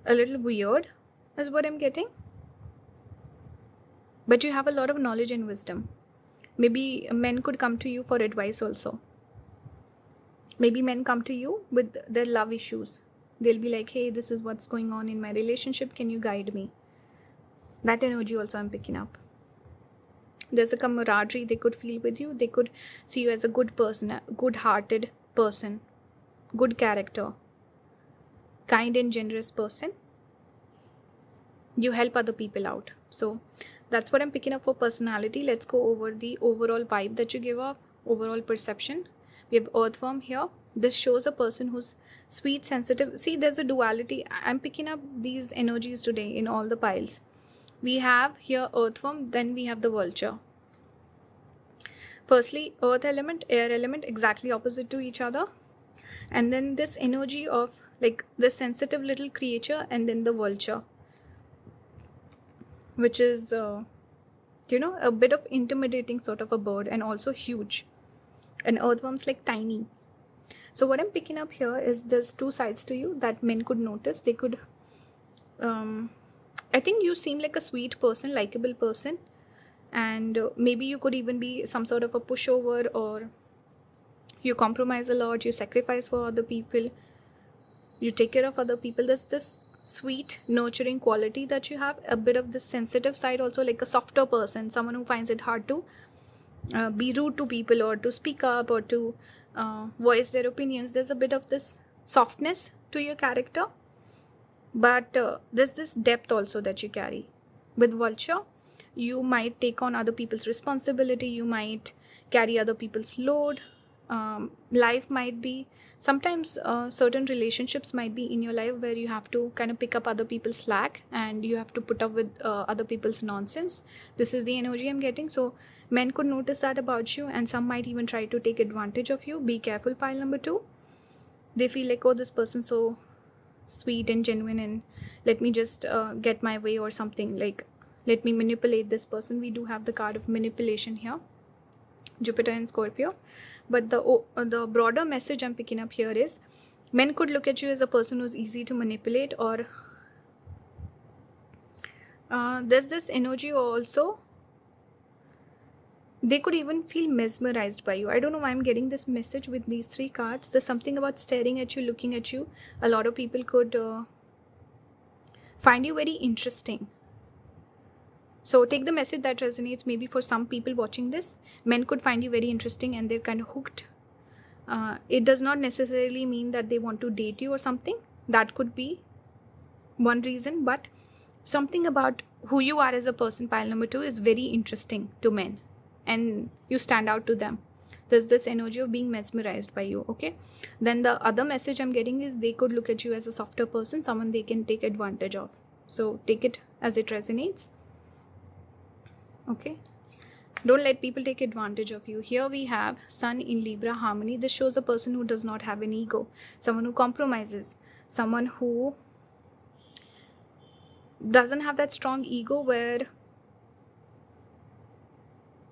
little weird, is what I'm getting. But you have a lot of knowledge and wisdom. Maybe men could come to you for advice also. Maybe men come to you with their love issues. They'll be like, hey, this is what's going on in my relationship. Can you guide me? That energy also I'm picking up. There's a camaraderie they could feel with you. They could see you as a good person, a good-hearted person, good character, kind and generous person. You help other people out. So that's what I'm picking up for personality. Let's go over the overall vibe that you give off, overall perception. We have earthworm here. This shows a person who's sweet, sensitive. See, there's a duality. I'm picking up these energies today in all the piles. We have here earthworm, then we have the vulture. Firstly, earth element, air element, exactly opposite to each other. And then this energy of like the sensitive little creature, and then the vulture, which is, a bit of intimidating sort of a bird, and also huge. And earthworm's like tiny. So what I'm picking up here is there's two sides to you that men could notice. They could, I think you seem like a sweet person, likable person. And maybe you could even be some sort of a pushover, or you compromise a lot, you sacrifice for other people, you take care of other people. There's this sweet, nurturing quality that you have, a bit of this sensitive side also, like a softer person, someone who finds it hard to be rude to people, or to speak up, or to voice their opinions. There's a bit of this softness to your character, but there's this depth also that you carry. With vulture, you might take on other people's responsibility, you might carry other people's load. Life might be, sometimes certain relationships might be in your life where you have to kind of pick up other people's slack, and you have to put up with other people's nonsense. This is the energy I'm getting. So men could notice that about you, and some might even try to take advantage of you. Be careful, pile number 2. They feel like, oh, this person's so sweet and genuine, and let me just get my way, or something, like let me manipulate this person. We do have the card of manipulation here, Jupiter and Scorpio. But the broader message I'm picking up here is men could look at you as a person who's easy to manipulate, or there's this energy also. They could even feel mesmerized by you. I don't know why I'm getting this message with these 3 cards. There's something about staring at you, looking at you. A lot of people could find you very interesting. So take the message that resonates. Maybe for some people watching this, men could find you very interesting, and they're kind of hooked. It does not necessarily mean that they want to date you or something. That could be one reason, but something about who you are as a person, pile number 2, is very interesting to men, and you stand out to them. There's this energy of being mesmerized by you. Okay, then the other message I'm getting is they could look at you as a softer person, someone they can take advantage of. So take it as it resonates. Okay, don't let people take advantage of you. Here we have Sun in Libra, harmony. This shows a person who does not have an ego, someone who compromises, someone who doesn't have that strong ego, where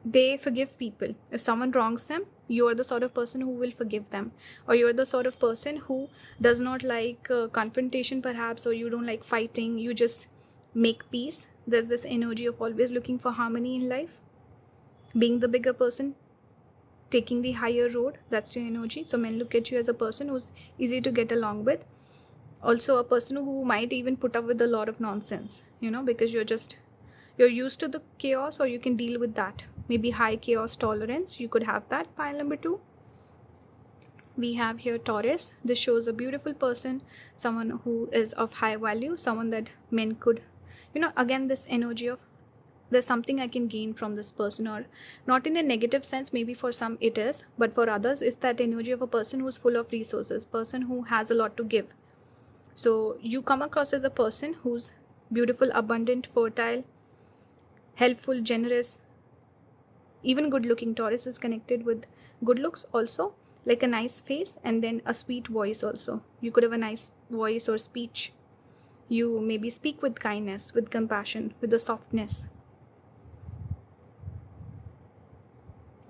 they forgive people. If someone wrongs them, you're the sort of person who will forgive them, or you're the sort of person who does not like confrontation perhaps, or you don't like fighting. You just make peace. There's this energy of always looking for harmony in life, being the bigger person. taking the higher road. That's the energy. So men look at you as a person who's easy to get along with. Also a person who might even put up with a lot of nonsense, because you're used to the chaos, or you can deal with that. Maybe high chaos tolerance, you could have that. Pile number 2. We have here Taurus. This shows a beautiful person, someone who is of high value, someone that men could, again, this energy of there's something I can gain from this person, or not in a negative sense. Maybe for some it is, but for others it's that energy of a person who's full of resources, person who has a lot to give. So you come across as a person who's beautiful, abundant, fertile, helpful, generous, even good looking. Taurus is connected with good looks also, like a nice face and then a sweet voice also. You could have a nice voice or speech. You maybe speak with kindness, with compassion, with a softness.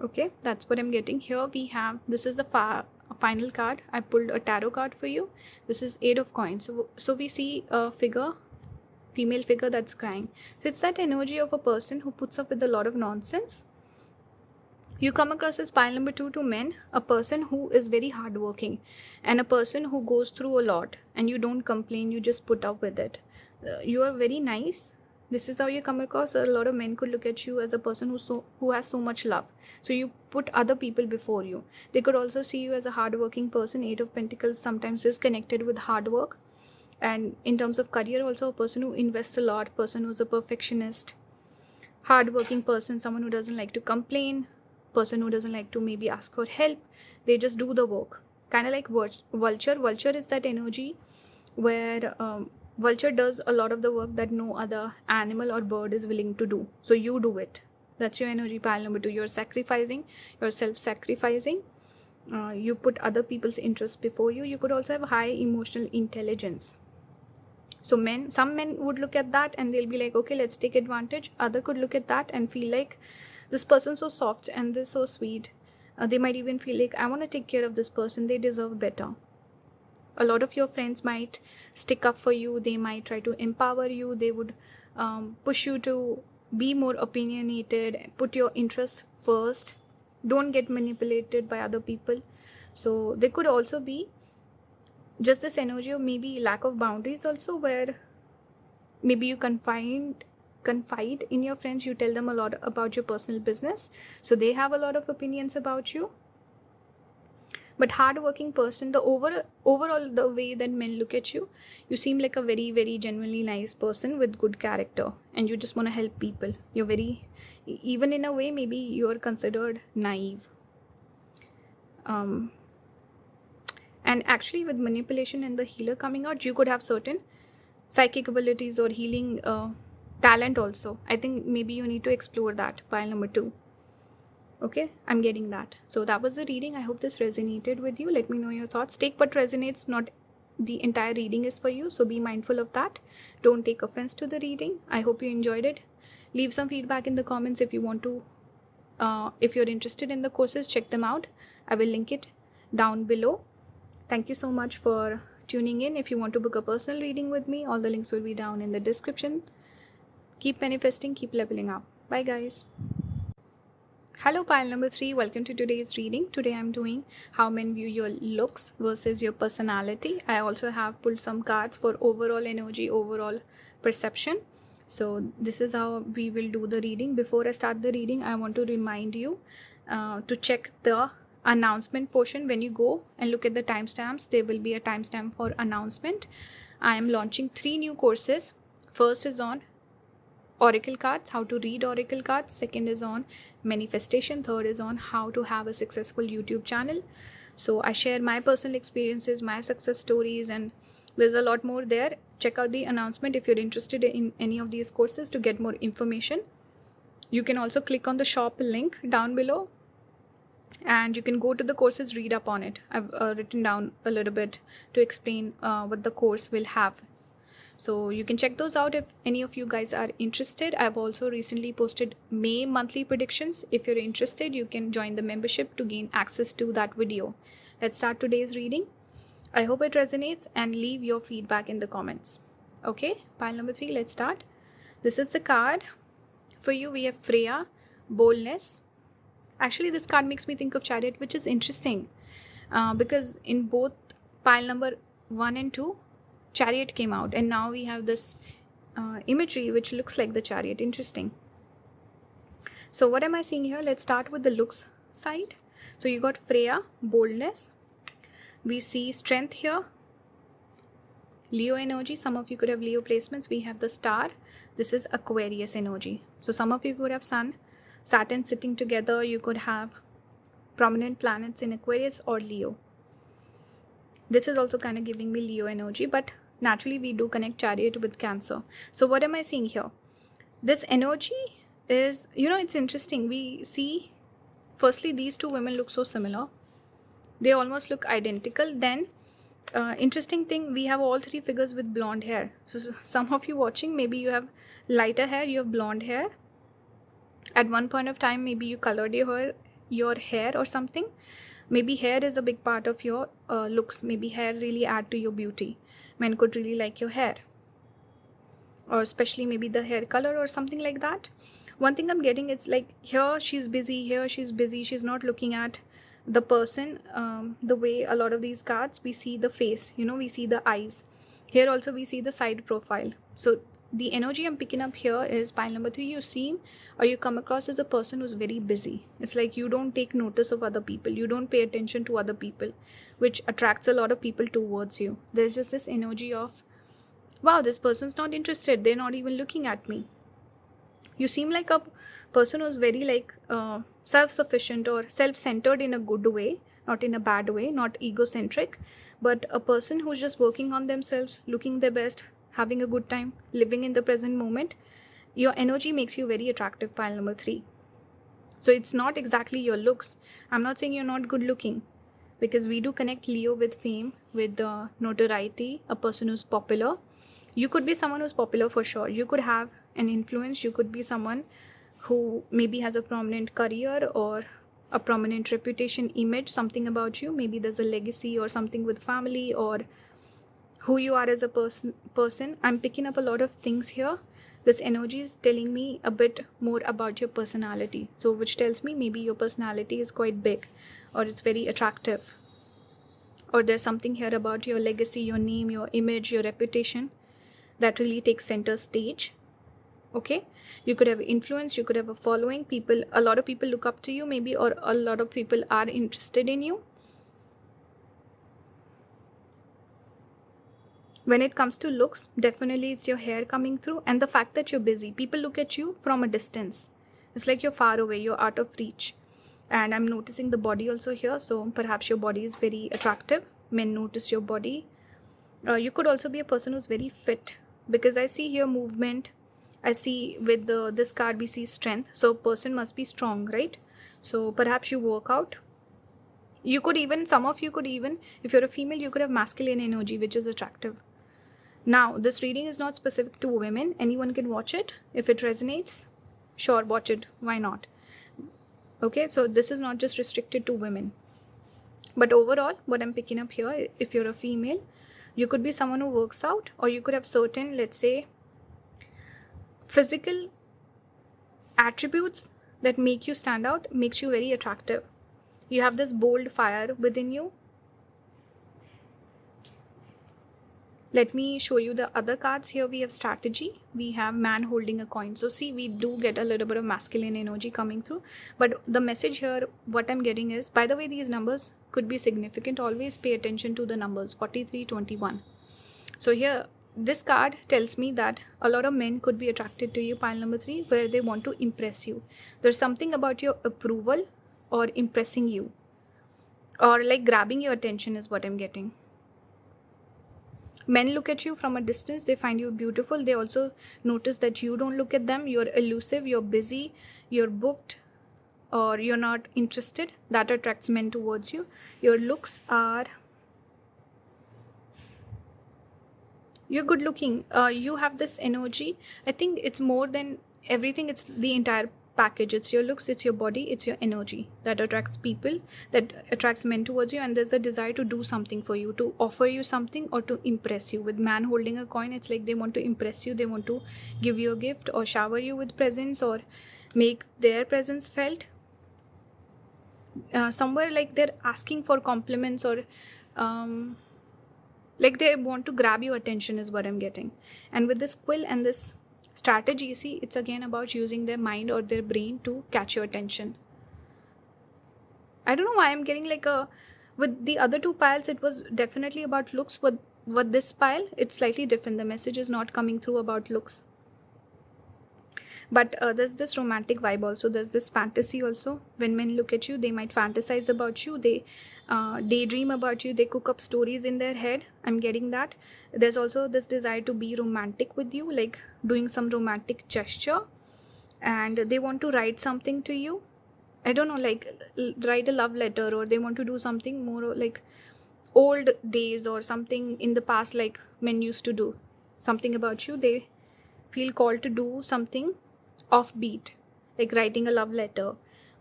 Okay, that's what I'm getting. Here we have, this is the final card. I pulled a tarot card for you. This is 8 of coins. So we see a figure, female figure that's crying. So it's that energy of a person who puts up with a lot of nonsense. You come across as pile number 2 to men, a person who is very hardworking and a person who goes through a lot, and you don't complain, you just put up with it. You are very nice. This is how you come across. A lot of men could look at you as a person who has so much love. So you put other people before you. They could also see you as a hardworking person. 8 of Pentacles sometimes is connected with hard work. And in terms of career also, a person who invests a lot, person who's a perfectionist, hardworking person, someone who doesn't like to complain, person who doesn't like to maybe ask for help. They just do the work. Kind of like vulture. Vulture is that energy where vulture does a lot of the work that no other animal or bird is willing to do. So you do it. That's your energy, pile number 2. You're sacrificing, you're self-sacrificing. You put other people's interests before you. You could also have high emotional intelligence. So some men would look at that and they'll be like, okay, let's take advantage. Other could look at that and feel like this person's so soft and they're so sweet. They might even feel like, I want to take care of this person. They deserve better. A lot of your friends might stick up for you. They might try to empower you. They would push you to be more opinionated, put your interests first. Don't get manipulated by other people. So there could also be just this energy of maybe lack of boundaries also, where maybe you confide in your friends. You tell them a lot about your personal business, so they have a lot of opinions about you. But hardworking person, the overall the way that men look at you, you seem like a very, very genuinely nice person with good character, and you just want to help people. You're very, even in a way, maybe you're considered naive. And actually with manipulation and the healer coming out, you could have certain psychic abilities or healing talent also. I think maybe you need to explore that, pile number 2. Okay, I'm getting that. So that was the reading. I hope this resonated with you. Let me know your thoughts. Take what resonates, not the entire reading is for you. So be mindful of that. Don't take offense to the reading. I hope you enjoyed it. Leave some feedback in the comments if you want to. If you're interested in the courses, check them out. I will link it down below. Thank you so much for tuning in. If you want to book a personal reading with me, all the links will be down in the description. Keep manifesting, keep leveling up. Bye guys. Hello pile number 3, welcome to today's reading. Today I'm doing how men view your looks versus your personality. I also have pulled some cards for overall energy, overall perception. So this is how we will do the reading. Before I start the reading, I want to remind you to check the announcement portion. When you go and look at the timestamps, there will be a timestamp for announcement. I am launching 3 new courses. First is on oracle cards, how to read oracle cards. Second is on manifestation. Third is on how to have a successful YouTube channel. So I share my personal experiences, my success stories, and there's a lot more there. Check out the announcement if you're interested in any of these courses to get more information. You can also click on the shop link down below and you can go to the courses, read up on it. I've written down a little bit to explain what the course will have. So you can check those out if any of you guys are interested. I've also recently posted May monthly predictions. If you're interested, you can join the membership to gain access to that video. Let's start today's reading. I hope it resonates and leave your feedback in the comments. Okay, pile number 3, let's start. This is the card. For you, we have Freya, boldness, Actually, this card makes me think of Chariot, which is interesting because in both pile number 1 and 2, Chariot came out, and now we have this imagery which looks like the Chariot. Interesting. So what am I seeing here? Let's start with the looks side. So you got Freya, boldness. We see strength here. Leo energy. Some of you could have Leo placements. We have the star. This is Aquarius energy. So some of you could have Sun, Saturn sitting together. You could have prominent planets in Aquarius or Leo. This is also kind of giving me Leo energy, but naturally we do connect Chariot with Cancer. So what am I seeing here? This energy is, it's interesting. We see, firstly, these two women look so similar. They almost look identical. Then, interesting thing, we have all three figures with blonde hair. So some of you watching, maybe you have lighter hair, you have blonde hair. At one point of time, maybe you colored your hair or something. Maybe hair is a big part of your looks. Maybe hair really add to your beauty. Men could really like your hair, or especially maybe the hair color or something like that. One thing I'm getting, it's like here she's busy, here she's busy. She's not looking at the person the way a lot of these cards, we see the face, we see the eyes. Here also we see the side profile. So the energy I'm picking up here is pile number 3. You seem or you come across as a person who's very busy. It's like you don't take notice of other people. You don't pay attention to other people, which attracts a lot of people towards you. There's just this energy of, wow, this person's not interested. They're not even looking at me. You seem like a person who's very self-sufficient or self-centered in a good way, not in a bad way, not egocentric, but a person who's just working on themselves, looking their best, having a good time, living in the present moment. Your energy makes you very attractive, pile number 3. So it's not exactly your looks. I'm not saying you're not good looking, because we do connect Leo with fame, with notoriety, a person who's popular. You could be someone who's popular for sure. You could have an influence. You could be someone who maybe has a prominent career or a prominent reputation, image, something about you. Maybe there's a legacy or something with family or who you are as a person. I'm picking up a lot of things here. This energy is telling me a bit more about your personality. So which tells me maybe your personality is quite big or it's very attractive. Or there's something here about your legacy, your name, your image, your reputation that really takes center stage. Okay, you could have influence, you could have a following, people, a lot of people look up to you maybe, or a lot of people are interested in you. When it comes to looks, definitely it's your hair coming through and the fact that you're busy. People look at you from a distance. It's like you're far away, you're out of reach. And I'm noticing the body also here, so perhaps your body is very attractive. Men notice your body. You could also be a person who's very fit, because I see here movement. I see with this card we see strength. So person must be strong, right? So perhaps you work out. You could even, some of you could even, if you're a female, you could have masculine energy, which is attractive. Now, this reading is not specific to women. Anyone can watch it. If it resonates, sure, watch it. Why not? Okay, so this is not just restricted to women. But overall, what I'm picking up here, if you're a female, you could be someone who works out, or you could have certain, let's say, physical attributes that make you stand out, makes you very attractive. You have this bold fire within you. Let me show you the other cards. Here we have strategy. We have man holding a coin. So see, we do get a little bit of masculine energy coming through. But the message here, what I'm getting is, by the way, these numbers could be significant. Always pay attention to the numbers, 43, 21. So here, this card tells me that a lot of men could be attracted to you, pile number 3, where they want to impress you. There's something about your approval or impressing you, or like grabbing your attention is what I'm getting. Men look at you from a distance. They find you beautiful. They also notice that you don't look at them. You're elusive, you're busy, you're booked, or you're not interested. That attracts men towards you. Your looks are, you're good looking. You have this energy. I think it's more than everything. It's the entire package. It's your looks, it's your body, it's your energy that attracts people, that attracts men towards you. And there's a desire to do something for you, to offer you something, or to impress you. With man holding a coin, it's like they want to impress you. They want to give you a gift or shower you with presents or make their presence felt. somewhere like they're asking for compliments, or like they want to grab your attention is what I'm getting. And with this quill and this strategy, see, it's again about using their mind or their brain to catch your attention. I don't know why I'm getting like a, with the other two piles it was definitely about looks, but with this pile it's slightly different. The message is not coming through about looks, but there's this romantic vibe also, there's this fantasy also. When men look at you, they might fantasize about you, they daydream about you, they cook up stories in their head. I'm getting that. There's also this desire to be romantic with you, like doing some romantic gesture, and they want to write something to you. I don't know, like write a love letter, or they want to do something more like old days or something in the past, like men used to do something about you. They feel called to do something offbeat, like writing a love letter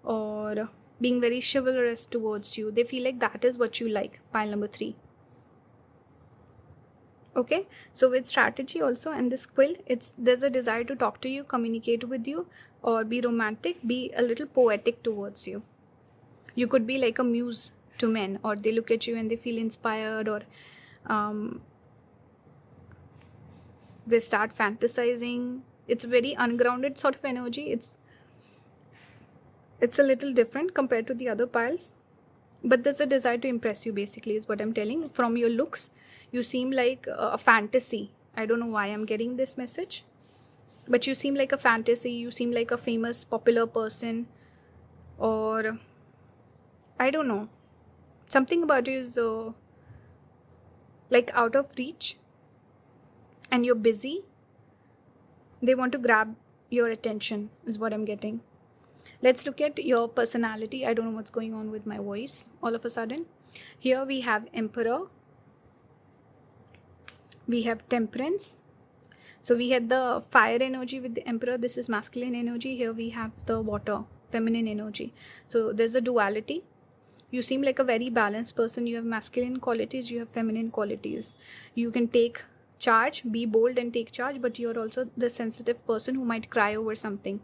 or being very chivalrous towards you. They feel like that is what you like. Pile number 3. Okay, so with strategy also and this quill, there's a desire to talk to you, communicate with you, or be romantic, be a little poetic towards you. You could be like a muse to men, or they look at you and they feel inspired, or they start fantasizing. It's very ungrounded sort of energy. It's a little different compared to the other piles, but there's a desire to impress you, basically, is what I'm telling. From your looks, you seem like a fantasy. I don't know why I'm getting this message, but you seem like a fantasy. You seem like a famous, popular person, or I don't know. Something about you is like out of reach, and you're busy. They want to grab your attention, is what I'm getting. Let's look at your personality. I don't know what's going on with my voice all of a sudden. Here we have Emperor. We have Temperance. So we had the fire energy with the Emperor. This is masculine energy. Here we have the water, feminine energy. So there's a duality. You seem like a very balanced person. You have masculine qualities, you have feminine qualities. You can take charge, be bold and take charge, but you're also the sensitive person who might cry over something.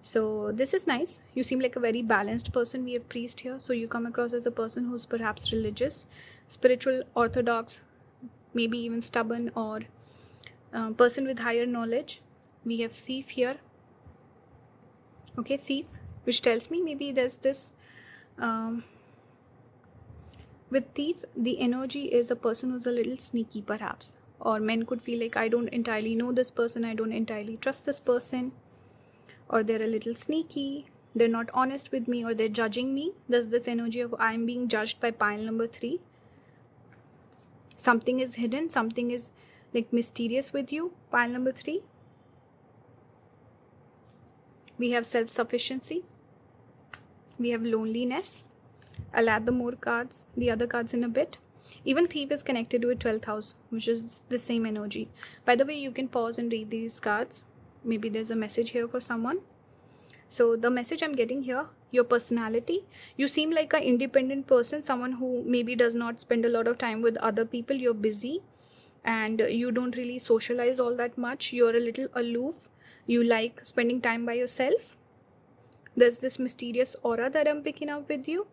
So this is nice. You seem like a very balanced person. We have priest here. So you come across as a person who's perhaps religious, spiritual, orthodox, maybe even stubborn, or person with higher knowledge. We have thief here. Okay, thief, which tells me maybe there's this with thief, the energy is a person who's a little sneaky perhaps, or men could feel like I don't entirely know this person, I don't entirely trust this person, or they're a little sneaky, they're not honest with me, or they're judging me. There's this energy of I'm being judged by pile number 3. Something is hidden, something is like mysterious with you, pile number 3. We have self-sufficiency. We have loneliness. I'll add the other cards in a bit. Even thief is connected with 12th house, which is the same energy. By the way, you can pause and read these cards. Maybe there's a message here for someone. So the message I'm getting here, your personality, you seem like an independent person, someone who maybe does not spend a lot of time with other people. You're busy and you don't really socialize all that much. You're a little aloof. You like spending time by yourself. There's this mysterious aura that I'm picking up with you.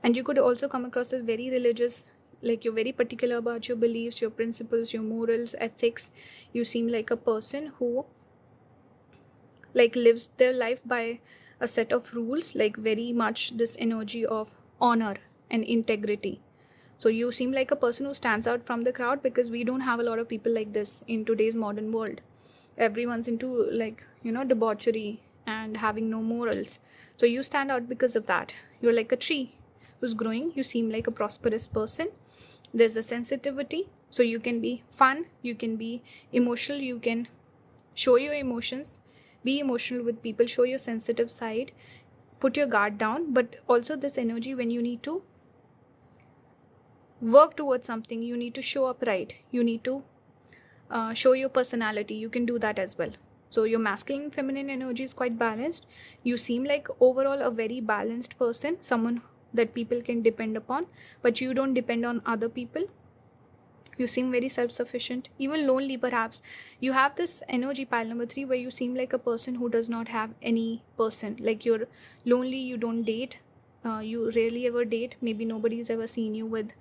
And you could also come across as very religious, like you're very particular about your beliefs, your principles, your morals, ethics. You seem like a person who like lives their life by a set of rules, like very much this energy of honor and integrity. So you seem like a person who stands out from the crowd, because we don't have a lot of people like this in today's modern world. Everyone's into like, debauchery and having no morals. So you stand out because of that. You're like a tree who's growing. You seem like a prosperous person. There's a sensitivity. So you can be fun, you can be emotional, you can show your emotions, be emotional with people, show your sensitive side, put your guard down. But also this energy when you need to work towards something, you need to show up right, you need to show your personality, you can do that as well. So your masculine and feminine energy is quite balanced. You seem like overall a very balanced person, someone that people can depend upon, but you don't depend on other people. You seem very self-sufficient, even lonely perhaps. You have this energy, pile number 3, where you seem like a person who does not have any person. Like you're lonely, you don't date, you rarely ever date. Maybe nobody's ever seen you with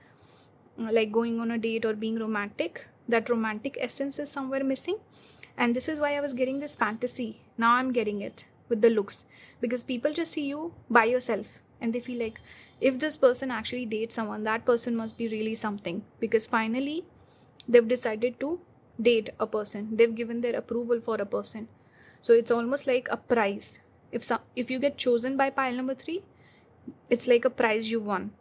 like going on a date or being romantic. That romantic essence is somewhere missing. And this is why I was getting this fantasy. Now I'm getting it with the looks, because people just see you by yourself and they feel like if this person actually dates someone, that person must be really something, because finally they've decided to date a person. They've given their approval for a person. So it's almost like a prize. If you get chosen by pile number 3, it's like a prize you won.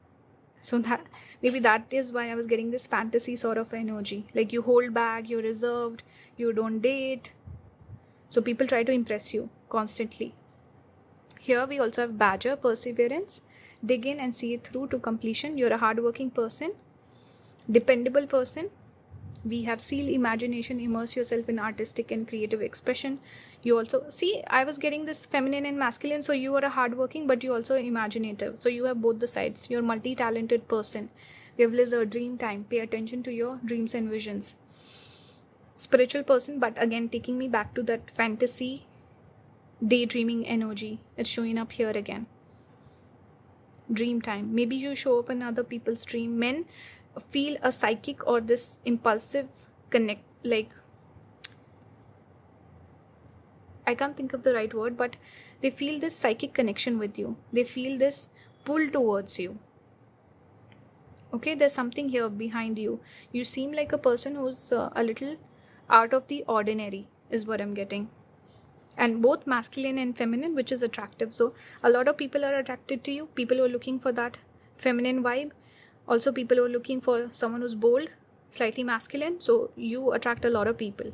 So that is why I was getting this fantasy sort of energy. Like you hold back, you're reserved, you don't date. So people try to impress you constantly. Here we also have badger, perseverance. Dig in and see it through to completion. You're a hardworking person, dependable person. We have seal, imagination, immerse yourself in artistic and creative expression. You also see, I was getting this feminine and masculine. So you are a hardworking, but you also imaginative. So you have both the sides. You're a multi-talented person. You have lizard, dream time. Pay attention to your dreams and visions. Spiritual person, but again taking me back to that fantasy, daydreaming energy. It's showing up here again. Dream time. Maybe you show up in other people's dream. Men feel a psychic or this impulsive connect, like I can't think of the right word, but they feel this psychic connection with you. They feel this pull towards you. Okay, there's something here behind you. You seem like a person who's a little out of the ordinary, is what I'm getting. And both masculine and feminine, which is attractive. So a lot of people are attracted to you. People who are looking for that feminine vibe. Also people who are looking for someone who's bold, slightly masculine. So you attract a lot of people.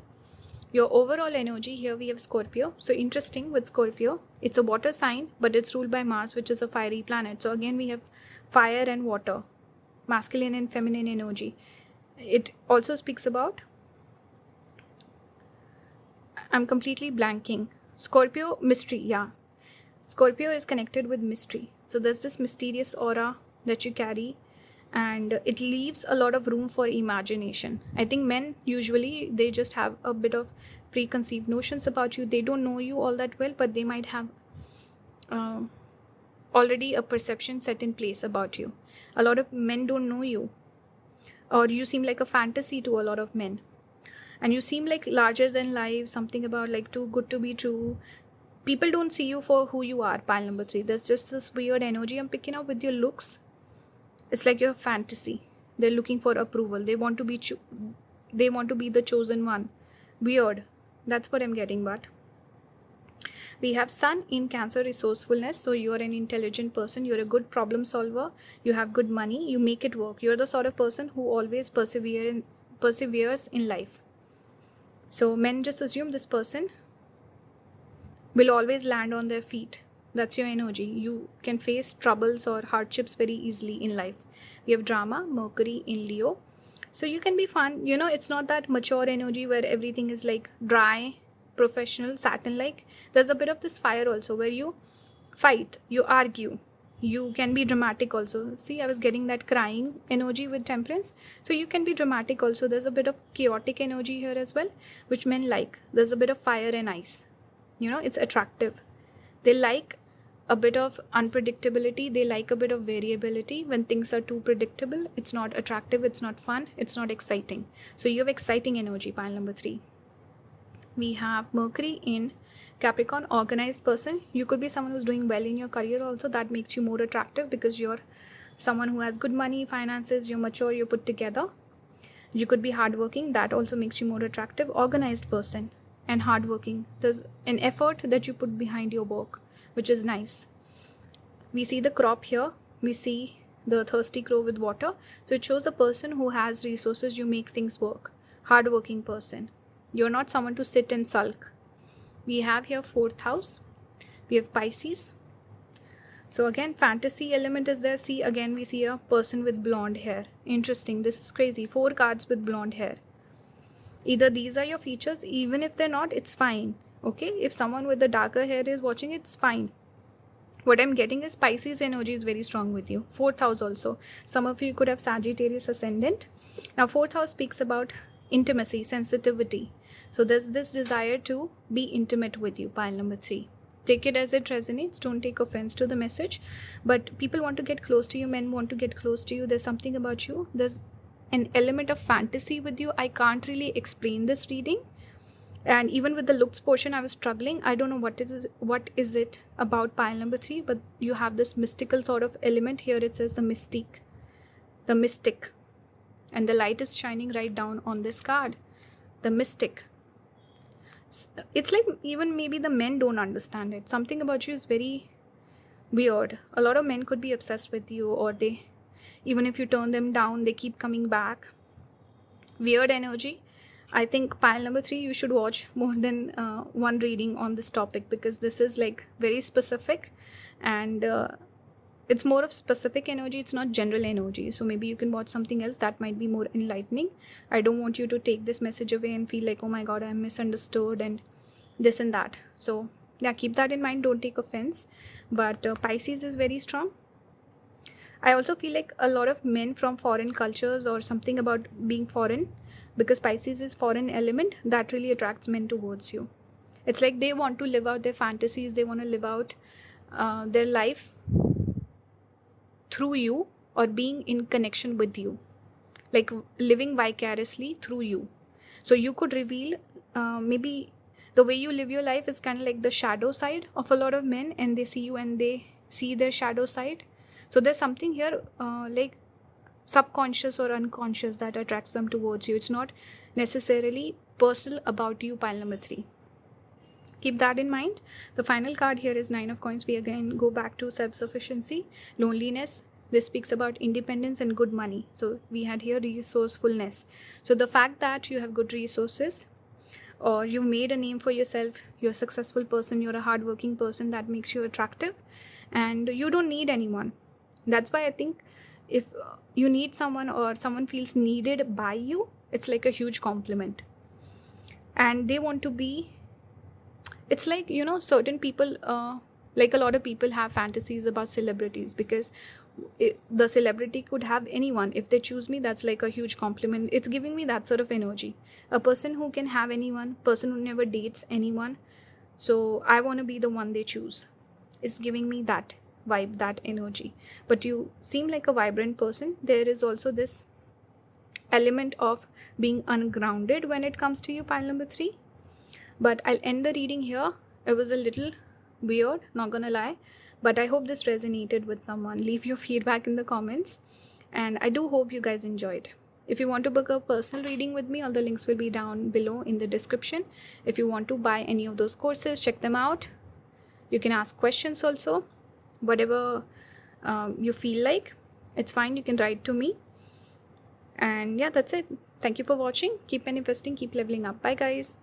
Your overall energy, here we have Scorpio. So interesting with Scorpio. It's a water sign, but it's ruled by Mars, which is a fiery planet. So again, we have fire and water, masculine and feminine energy. It also speaks about, I'm completely blanking. Scorpio, mystery, yeah. Scorpio is connected with mystery. So there's this mysterious aura that you carry, and it leaves a lot of room for imagination. I think men usually, they just have a bit of preconceived notions about you. They don't know you all that well, but they might have already a perception set in place about you. A lot of men don't know you, or you seem like a fantasy to a lot of men. And you seem like larger than life, something about like too good to be true. People don't see you for who you are, pile number 3. There's just this weird energy I'm picking up with your looks. It's like your fantasy. They're looking for approval. They want to be the chosen one. Weird. That's what I'm getting. But we have Sun in Cancer, resourcefulness. So you're an intelligent person. You're a good problem solver. You have good money. You make it work. You're the sort of person who always perseveres in life. So men just assume this person will always land on their feet. That's your energy. You can face troubles or hardships very easily in life. We have drama, Mercury in Leo. So you can be fun. You know, it's not that mature energy where everything is like dry, professional, Saturn-like. There's a bit of this fire also where you fight, you argue. You can be dramatic also. See, I was getting that crying energy with Temperance. So you can be dramatic also. There's a bit of chaotic energy here as well, which men like. There's a bit of fire and ice. You know, it's attractive. They like a bit of unpredictability. They like a bit of variability. When things are too predictable, it's not attractive, it's not fun, it's not exciting. So you have exciting energy, pile number 3. We have Mercury in Capricorn, organized person. You could be someone who's doing well in your career also. That makes you more attractive because you're someone who has good money, finances, you're mature, you're put together. You could be hardworking. That also makes you more attractive. Organized person and hardworking. There's an effort that you put behind your work, which is nice. We see the crop here. We see the thirsty crow with water. So it shows a person who has resources. You make things work. Hardworking person. You're not someone to sit and sulk. We have here 4th house. We have Pisces. So again, fantasy element is there. See, again, we see a person with blonde hair. Interesting. This is crazy. 4 cards with blonde hair. Either these are your features. Even if they're not, it's fine. Okay. If someone with the darker hair is watching, it's fine. What I'm getting is Pisces energy is very strong with you. 4th house also. Some of you could have Sagittarius ascendant. Now, 4th house speaks about intimacy, sensitivity. So there's this desire to be intimate with you, pile number 3. take it as it resonates. Don't take offense to the message. But people want to get close to you. Men want to get close to you. There's something about you. There's an element of fantasy with you. I can't really explain this reading. And even with the looks portion, I was struggling. I don't know what is it about pile number 3, but you have this mystical sort of element. Here it says the mystic. And the light is shining right down on this card. The mystic. It's like even maybe the men don't understand it. Something about you is very weird. A lot of men could be obsessed with you, or they, even if you turn them down, they keep coming back. Weird energy. I think pile number 3, you should watch more than one reading on this topic, because this is like very specific, and it's more of specific energy. It's not general energy. So maybe you can watch something else that might be more enlightening. I don't want you to take this message away and feel like, oh my god, I'm misunderstood and this and that. So yeah, keep that in mind. Don't take offense. But Pisces is very strong. I also feel like a lot of men from foreign cultures, or something about being foreign, because Pisces is foreign element, that really attracts men towards you. It's like they want to live out their fantasies. They want to live out their life through you, or being in connection with you, like living vicariously through you. So you could reveal maybe the way you live your life is kind of like the shadow side of a lot of men, and they see you and they see their shadow side. So there's something here like subconscious or unconscious that attracts them towards you. It's not necessarily personal about you, pile number 3. Keep that in mind. The final card here is 9 of coins. We again go back to self-sufficiency, loneliness. This speaks about independence and good money. So we had here resourcefulness. So the fact that you have good resources, or you made a name for yourself, you're a successful person, you're a hardworking person, that makes you attractive, and you don't need anyone. That's why I think if you need someone, or someone feels needed by you, it's like a huge compliment. And they want to be, it's like, you know, certain people, like a lot of people have fantasies about celebrities, because the celebrity could have anyone. If they choose me, that's like a huge compliment. It's giving me that sort of energy. A person who can have anyone, person who never dates anyone. So I want to be the one they choose. It's giving me that vibe, that energy. But you seem like a vibrant person. There is also this element of being ungrounded when it comes to you, pile number 3. But I'll end the reading here. It was a little weird, not gonna lie, but I hope this resonated with someone. Leave your feedback in the comments, and I do hope you guys enjoyed. If you want to book a personal reading with me, all the links will be down below in the description. If you want to buy any of those courses, check them out. You can ask questions also. Whatever you feel like, it's fine. You can write to me. And yeah, that's it. Thank you for watching. Keep manifesting, keep leveling up. Bye guys.